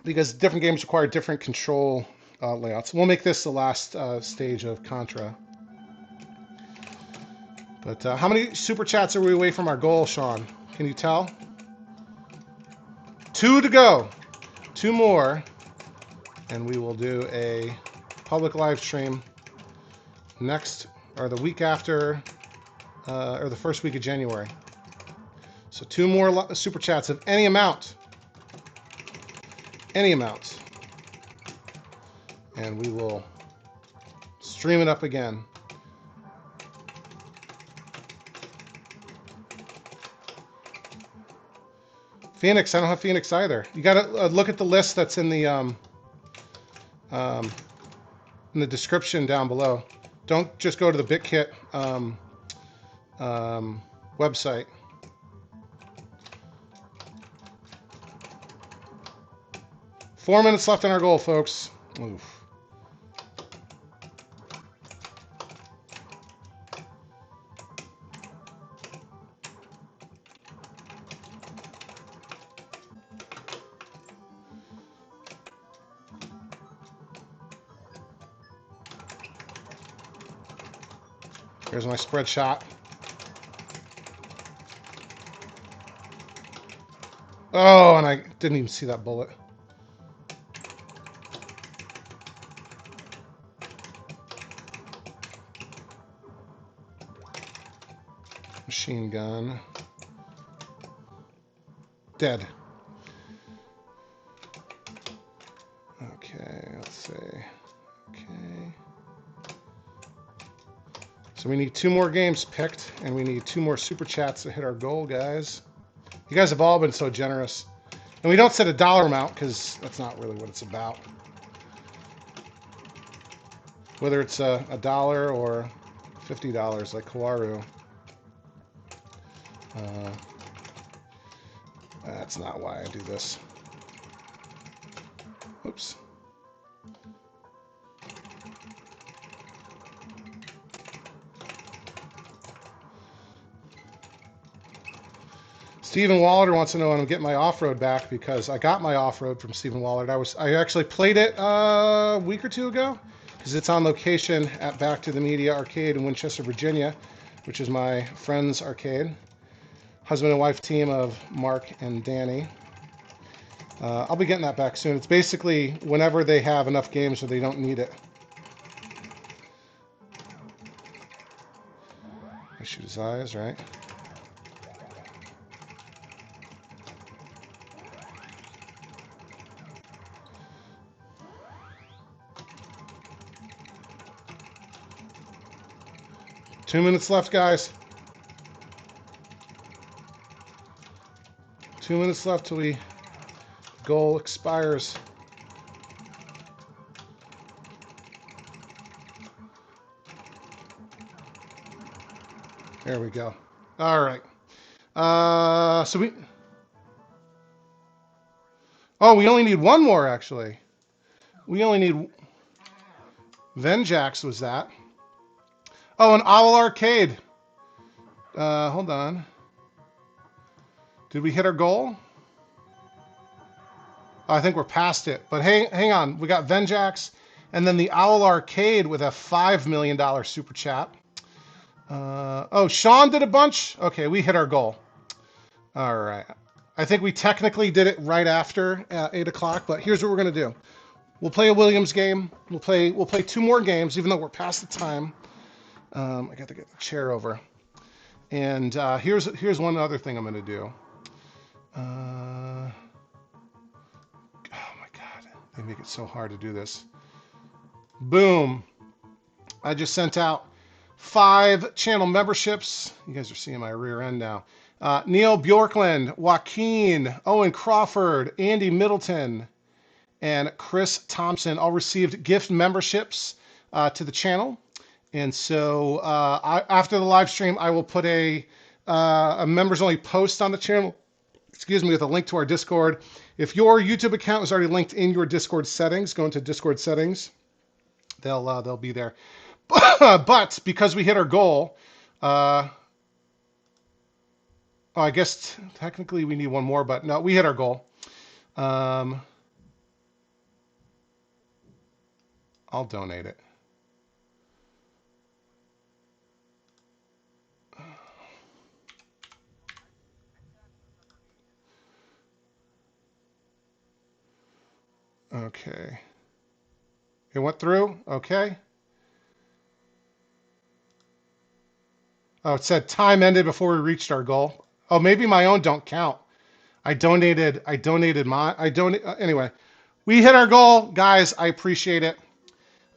because different games require different control layouts. We'll make this the last stage of Contra. But how many super chats are we away from our goal, Sean? Can you tell? 2 to go. 2 more. And we will do a public live stream next, or the week after, or the first week of January. So 2 more super chats of any amount. Any amount. and we will stream it up again. Phoenix, I don't have Phoenix either. You got to look at the list that's in the description down below. Don't just go to the BitKit website. Four minutes left on our goal, folks. Oof. Here's my spread shot. Oh, and I didn't even see that bullet. Machine gun. Dead. Okay, let's see. Okay. So we need 2 more games picked, and we need 2 more super chats to hit our goal, guys. You guys have all been so generous. And we don't set a dollar amount, because that's not really what it's about. Whether it's a dollar or $50, like Kawaru. That's not why I do this. Oops. Stephen Waller wants to know when I'm getting my off-road back, because I got my off-road from Stephen Waller. I actually played it a week or 2 ago, because it's on location at Back to the Media Arcade in Winchester, Virginia, which is my friend's arcade. Husband and wife team of Mark and Danny. I'll be getting that back soon. It's basically whenever they have enough games where they don't need it. I shoot his eyes, right? Two minutes left, guys. 2 minutes left till the goal expires. There we go. All right. So we... Oh, we only need 1 more, actually. We only need... Venjax was that. Oh, an Owl Arcade. Hold on. Did we hit our goal? Oh, I think we're past it. But hey, hang on. We got Venjax and then the Owl Arcade with a $5 million super chat. Oh, Sean did a bunch? Okay, we hit our goal. All right. I think we technically did it right after 8 o'clock, but here's what we're going to do. We'll play a Williams game. We'll play 2 more games, even though we're past the time. I got to get the chair over. And here's one other thing I'm going to do. Oh my God, they make it so hard to do this. Boom. I just sent out 5 channel memberships. You guys are seeing my rear end now. Neil Bjorkland, Joaquin, Owen Crawford, Andy Middleton, and Chris Thompson all received gift memberships to the channel. And so after the live stream, I will put a members only post on the channel, with a link to our Discord. If your YouTube account is already linked in your Discord settings, go into Discord settings. They'll be there. But because we hit our goal, I guess technically we need 1 more, but no, we hit our goal. I'll donate it. Okay. It went through? Okay. Oh, it said time ended before we reached our goal. Oh, maybe my own don't count. I donated anyway, we hit our goal, guys. I appreciate it.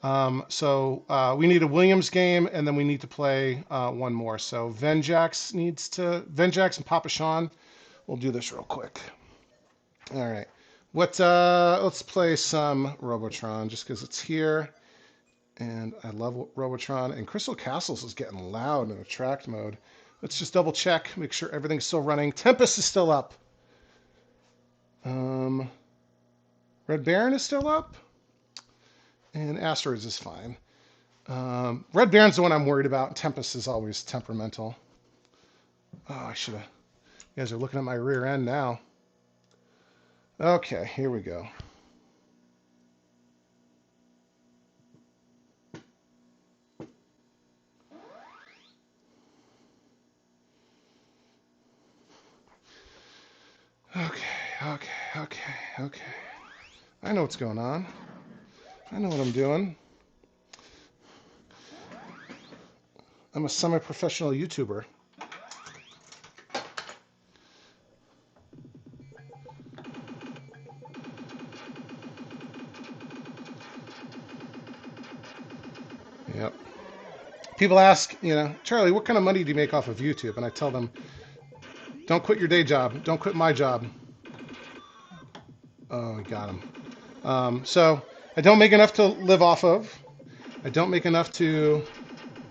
We need a Williams game, and then we need to play one more. So Venjax and Papa Sean. We'll do this real quick. All right. Let's play some Robotron just because it's here. And I love Robotron. And Crystal Castles is getting loud in attract mode. Let's just double check, make sure everything's still running. Tempest is still up. Red Baron is still up. And Asteroids is fine. Red Baron's the one I'm worried about. Tempest is always temperamental. Oh, I should have. You guys are looking at my rear end now. Okay, here we go. Okay. I know what's going on. I know what I'm doing. I'm a semi-professional YouTuber. Yep. People ask, Charlie, what kind of money do you make off of YouTube? And I tell them, don't quit your day job. Don't quit my job. Oh, we got him. So I don't make enough to live off of. I don't make enough to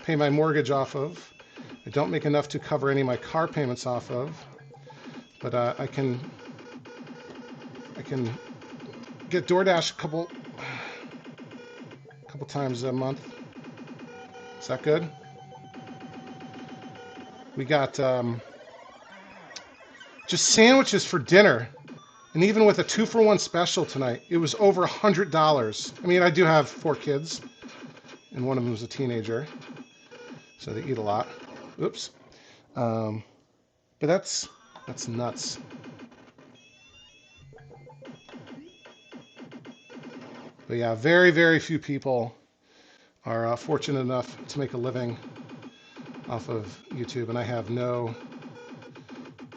pay my mortgage off of. I don't make enough to cover any of my car payments off of. But I can get DoorDash a couple times a month. Is that good? We got just sandwiches for dinner. And even with a 2-for-1 special tonight, it was over $100. I mean, I do have 4 kids, and one of them is a teenager, so they eat a lot. Oops. But that's nuts. But yeah, very, very few people are fortunate enough to make a living off of YouTube, and I have no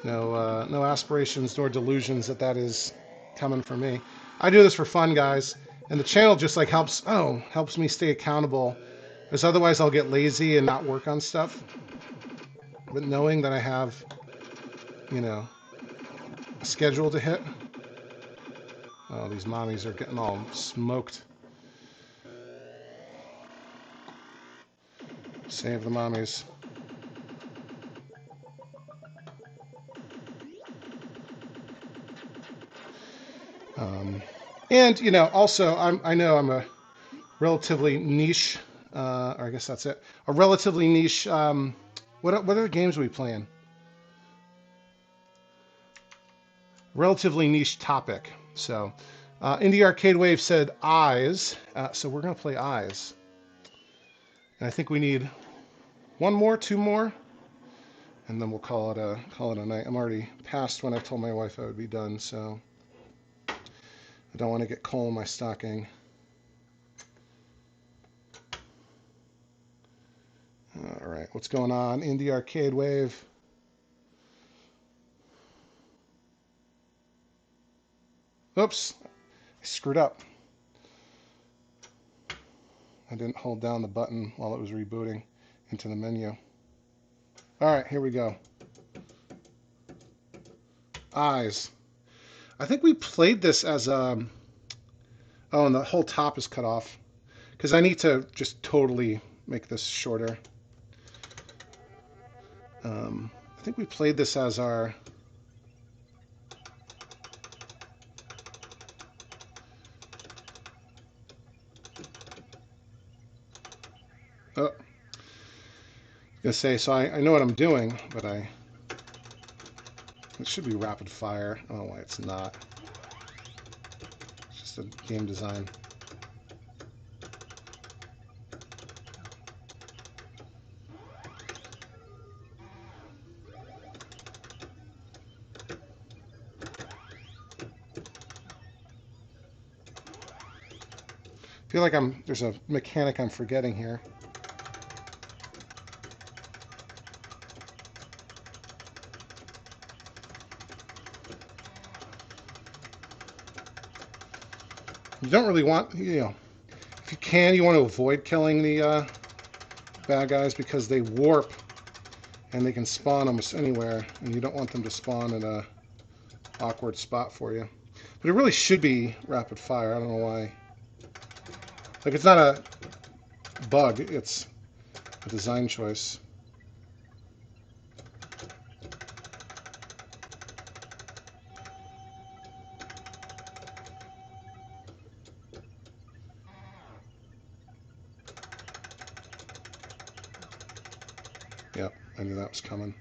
aspirations nor delusions that is coming from me. I do this for fun, guys, and the channel just like helps me stay accountable, because otherwise I'll get lazy and not work on stuff. But knowing that I have, a schedule to hit. Oh, these mommies are getting all smoked. Save the mommies. And also I know I'm a relatively niche, or I guess that's it. A relatively niche. What other games are we playing? Relatively niche topic. So, Indie Arcade Wave said Eyes. So we're gonna play Eyes. And I think we need 1 more, 2 more, and then we'll call it a night. I'm already past when I told my wife I would be done, so. I don't want to get coal in my stocking. All right, what's going on? Indie Arcade Wave. Oops, I screwed up. I didn't hold down the button while it was rebooting into the menu. All right, here we go. Eyes. I think we played this as a... Oh, and the whole top is cut off. Because I need to just totally make this shorter. I think we played this as our... Oh. I was going to say, so I know what I'm doing, but it should be rapid fire. I don't know why it's not. It's just a game design. I feel like there's a mechanic I'm forgetting here. You don't really want, if you can, you want to avoid killing the bad guys because they warp and they can spawn almost anywhere, and you don't want them to spawn in a awkward spot for you. But it really should be rapid fire. I don't know why. Like, it's not a bug, it's a design choice. Yep, I knew that was coming.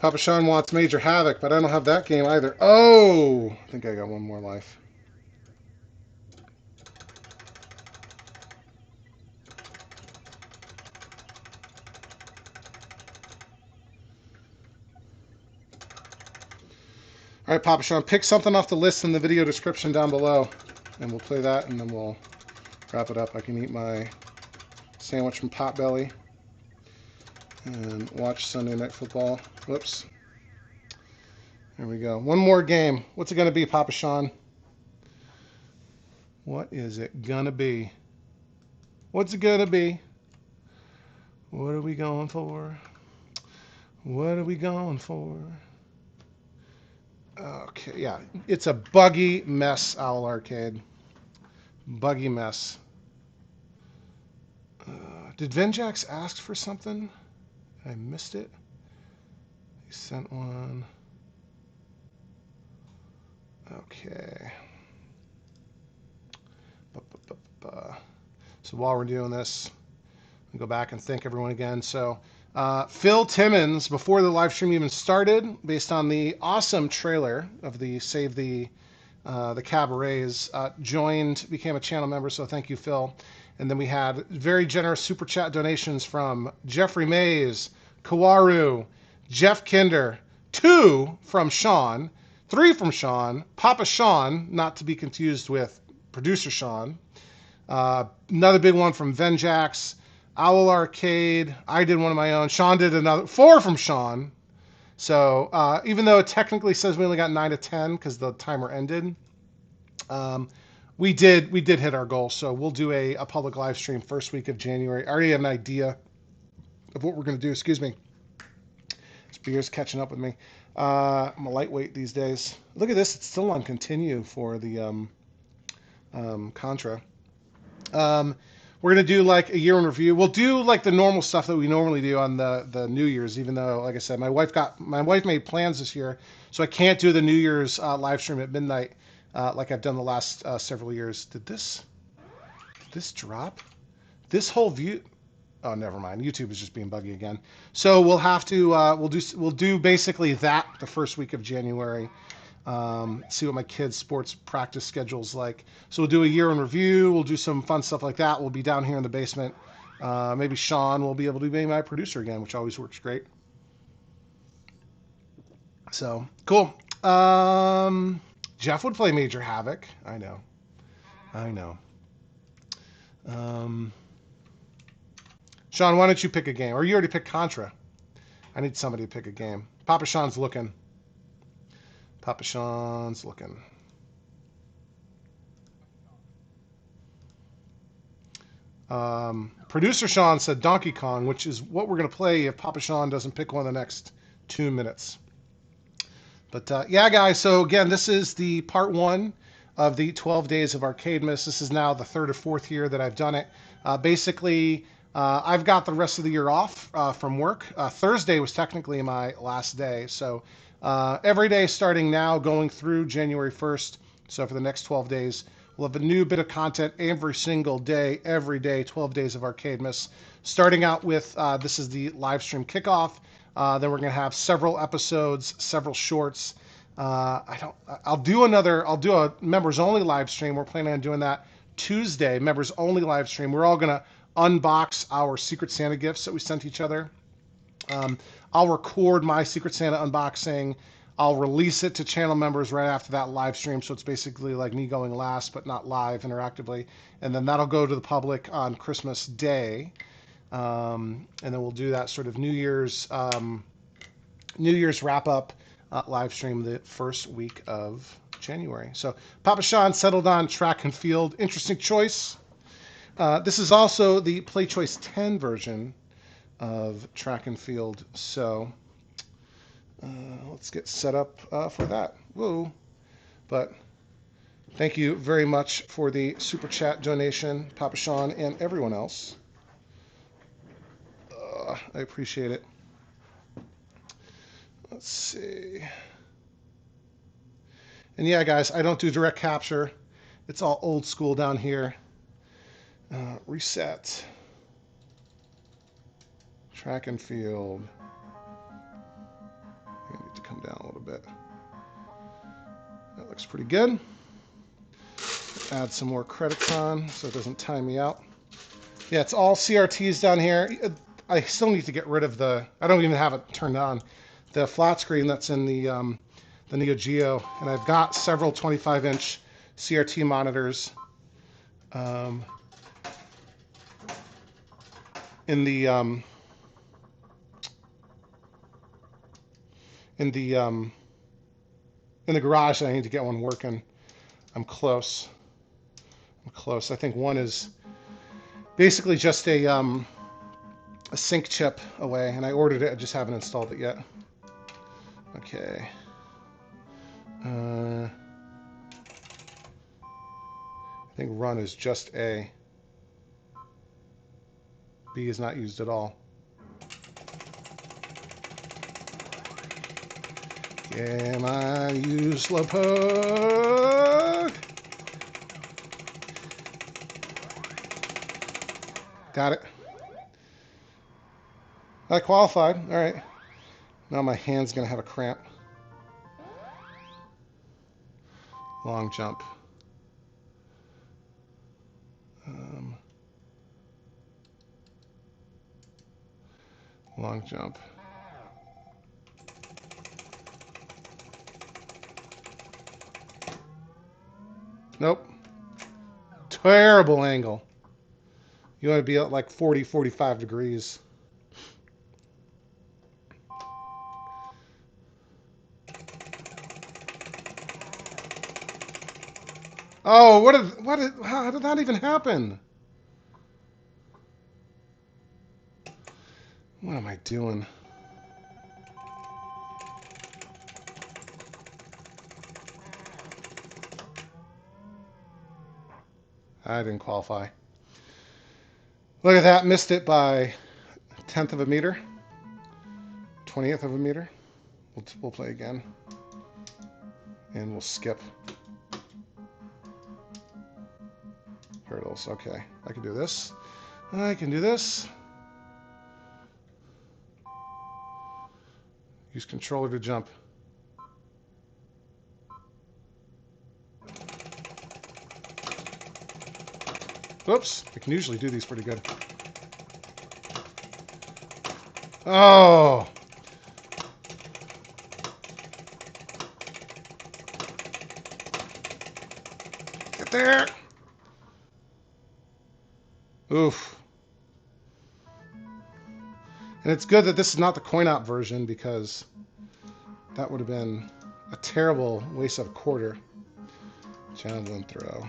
Papa Sean wants Major Havoc, but I don't have that game either. Oh! I think I got one more life. All right, Papa Sean, pick something off the list in the video description down below, and we'll play that, and then we'll wrap it up. I can eat my sandwich from Potbelly and watch Sunday Night Football. Whoops. There we go. One more game. What's it going to be, Papa Sean? What is it going to be? What's it going to be? What are we going for? What are we going for? Okay, yeah. It's a buggy mess, Owl Arcade. Buggy mess. Did Venjax ask for something? I missed it. He sent one. Okay. So while we're doing this, I'll go back and thank everyone again. So Phil Timmons, before the live stream even started, based on the awesome trailer of the Save the Cabarets, became a channel member. So thank you, Phil. And then we had very generous super chat donations from Jeffrey Mays, Kawaru, Jeff Kinder, 2 from Sean, 3 from Sean, Papa Sean, not to be confused with Producer Sean, another big one from Venjax, Owl Arcade, I did one of my own, Sean did another, 4 from Sean. So even though it technically says we only got 9 to 10 because the timer ended, we did hit our goal. So we'll do a public live stream first week of January. I already have an idea of what we're going to do. Excuse me. This beer's catching up with me. I'm a lightweight these days. Look at this. It's still on continue for the Contra. We're going to do like a year in review. We'll do like the normal stuff that we normally do on the New Year's, even though, like I said, my wife made plans this year, so I can't do the New Year's live stream at midnight like I've done the last several years. Did this drop? This whole view... Oh, never mind. YouTube is just being buggy again. So we'll have to we'll do basically that the first week of January. See what my kids' sports practice schedule's like. So we'll do a year in review. We'll do some fun stuff like that. We'll be down here in the basement. Maybe Sean will be able to be my producer again, which always works great. So cool. Jeff would play Major Havoc. I know. Sean, why don't you pick a game? Or you already picked Contra. I need somebody to pick a game. Papa Sean's looking. Producer Sean said Donkey Kong, which is what we're going to play if Papa Sean doesn't pick one in the next 2 minutes. But yeah, guys, so again, this is the part 1 of the 12 Days of Arcademas. This is now the 3rd or 4th year that I've done it. Basically, I've got the rest of the year off from work. Thursday was technically my last day. So every day starting now going through January 1st. So for the next 12 days, we'll have a new bit of content every single day, every day, 12 Days of Arcademas. Starting out with, this is the live stream kickoff. Then we're going to have several episodes, several shorts. I'll do a members only live stream. We're planning on doing that Tuesday, members only live stream. We're all going to unbox our Secret Santa gifts that we sent each other. I'll record my Secret Santa unboxing. I'll release it to channel members right after that live stream. So it's basically like me going last, but not live interactively. And then that'll go to the public on Christmas Day. And then we'll do that sort of New Year's wrap up live stream the first week of January. So Papa Sean settled on track and field. Interesting choice. This is also the Play Choice 10 version of track and field. So let's get set up for that. Whoa. But thank you very much for the Super Chat donation, Papa Sean and everyone else. I appreciate it. Let's see. And yeah, guys, I don't do direct capture. It's all old school down here. Reset. Track and field. I need to come down a little bit. That looks pretty good. Add some more credits on so it doesn't time me out. Yeah, it's all CRTs down here. I still need to get rid of the, I don't even have it turned on, the flat screen that's in the Neo Geo. And I've got several 25-inch CRT monitors in the garage. I need to get one working. I'm close. I think one is basically just a sync chip away, and I ordered it. I just haven't installed it yet. Okay. I think run is just A. B is not used at all. Game on, you slowpoke. Got it. I qualified. All right. Now my hand's going to have a cramp. Long jump. Long jump. Nope. Terrible angle. You want to be at like 40, 45 degrees. Oh, how did that even happen? What am I doing? I didn't qualify. Look at that, missed it by 1/10 of a meter, 20th of a meter. We'll play again, and we'll skip. Hurdles, okay. I can do this. I can do this. Use controller to jump. Whoops, I can usually do these pretty good. Oh! Get there! Oof. And it's good that this is not the coin-op version, because that would have been a terrible waste of a quarter. Javelin throw.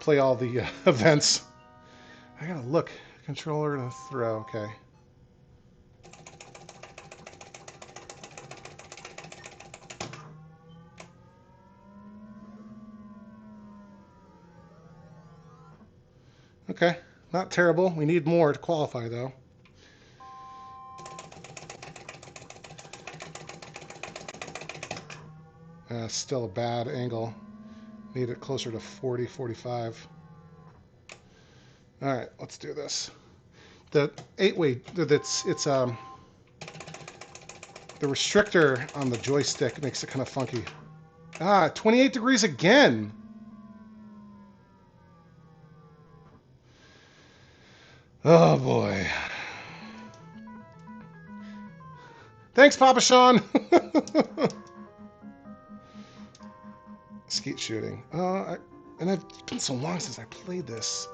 Play all the events. I gotta look. Controller to throw. Okay. Okay. Not terrible. We need more to qualify, though. Still a bad angle. Need it closer to 40, 45. All right, let's do this. The 8-way, the restrictor on the joystick makes it kind of funky. 28 degrees again. Oh boy. Thanks, Papa Sean. Skeet shooting. And it's been so long since I played this.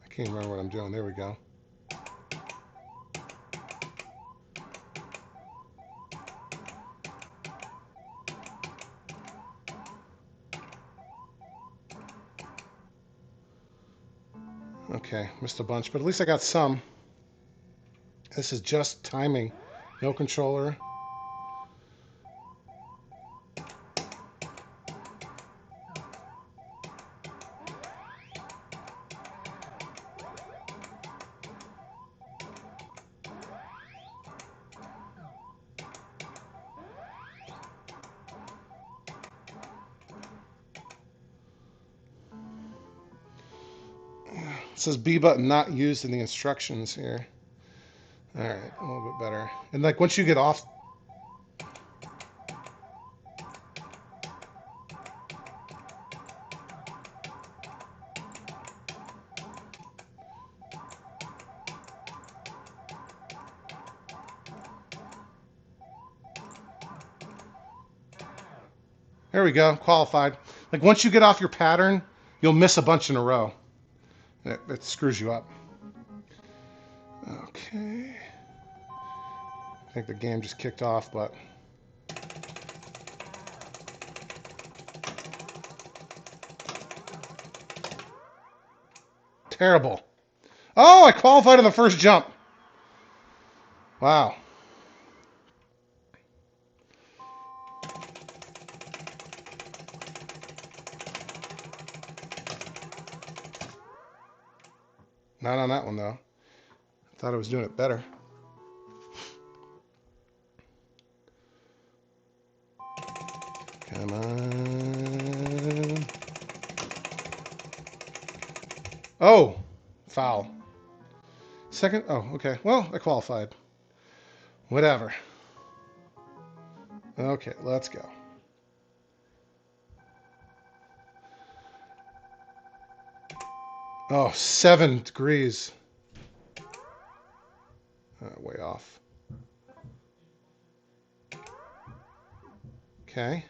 I can't remember what I'm doing. There we go. Okay, missed a bunch, but at least I got some. This is just timing. No controller. It says B button not used in the instructions here. All right, a little bit better. And like once you get off. There we go, qualified. Like once you get off your pattern, you'll miss a bunch in a row. It screws you up. Okay. I think the game just kicked off, but... Terrible. Oh, I qualified on the first jump. Wow. Not on that one, though. I thought I was doing it better. Come on. Oh, foul. Second, oh, okay. Well, I qualified. Whatever. Okay, let's go. Oh, 7 degrees. Way off. Okay.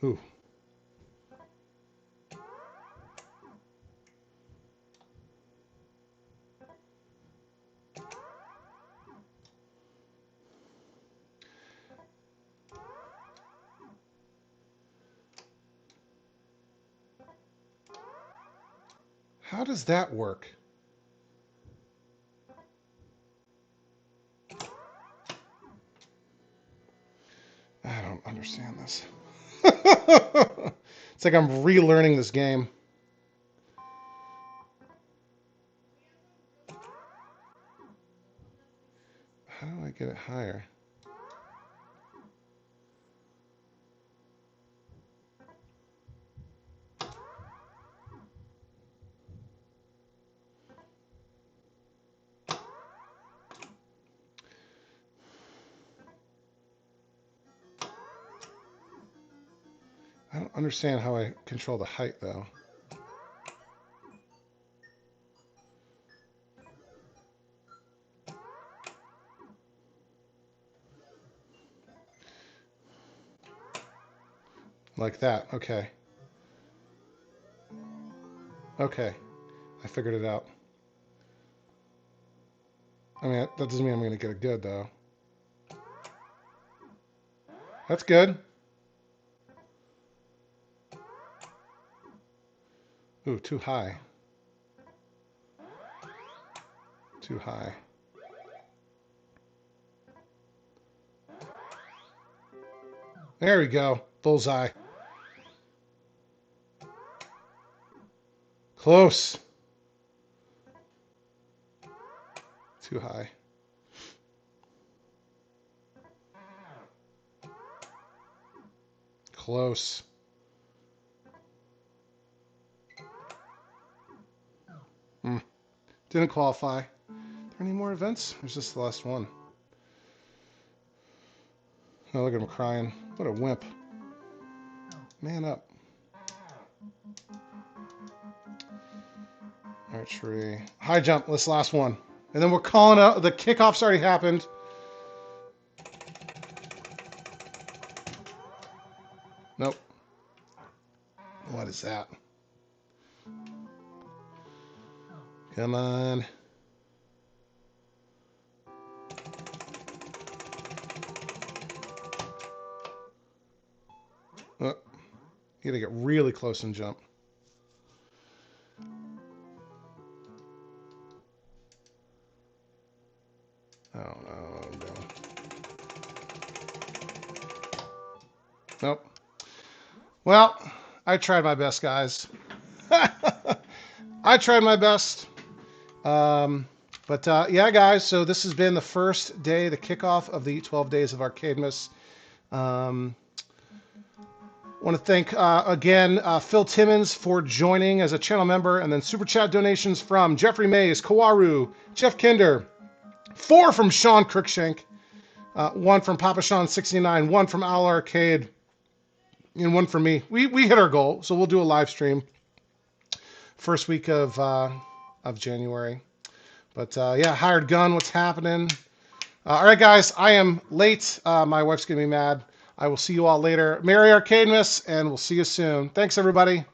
Ooh. How does that work? I don't understand this. It's like I'm relearning this game. How do I get it higher? I don't understand how I control the height, though. Like that, okay. Okay, I figured it out. I mean, that doesn't mean I'm going to get it good, though. That's good. Ooh, too high. Too high. There we go. Bullseye. Close. Too high. Close. Didn't qualify. Are there any more events? Or is this the last one? Oh, look at him crying. What a wimp. Man up. Archery. High jump. This last one. And then we're calling out. The kickoff's already happened. Nope. What is that? Come on. You gotta get really close and jump. Oh, no. Nope. Well, I tried my best, guys. I tried my best. Yeah, guys, so this has been the first day, the kickoff of the 12 Days of Arcademas. Want to thank, again, Phil Timmons for joining as a channel member, and then Super Chat donations from Jeffrey Mays, Kawaru, Jeff Kinder, 4 from Sean Cruikshank, 1 from Papa Sean 69, 1 from Owl Arcade, and 1 from me. We hit our goal, so we'll do a live stream first week of January. But yeah, Hired Gun, what's happening? All right, guys, I am late. My wife's gonna be mad. I will see you all later. Merry Arcademas, and we'll see you soon. Thanks, everybody.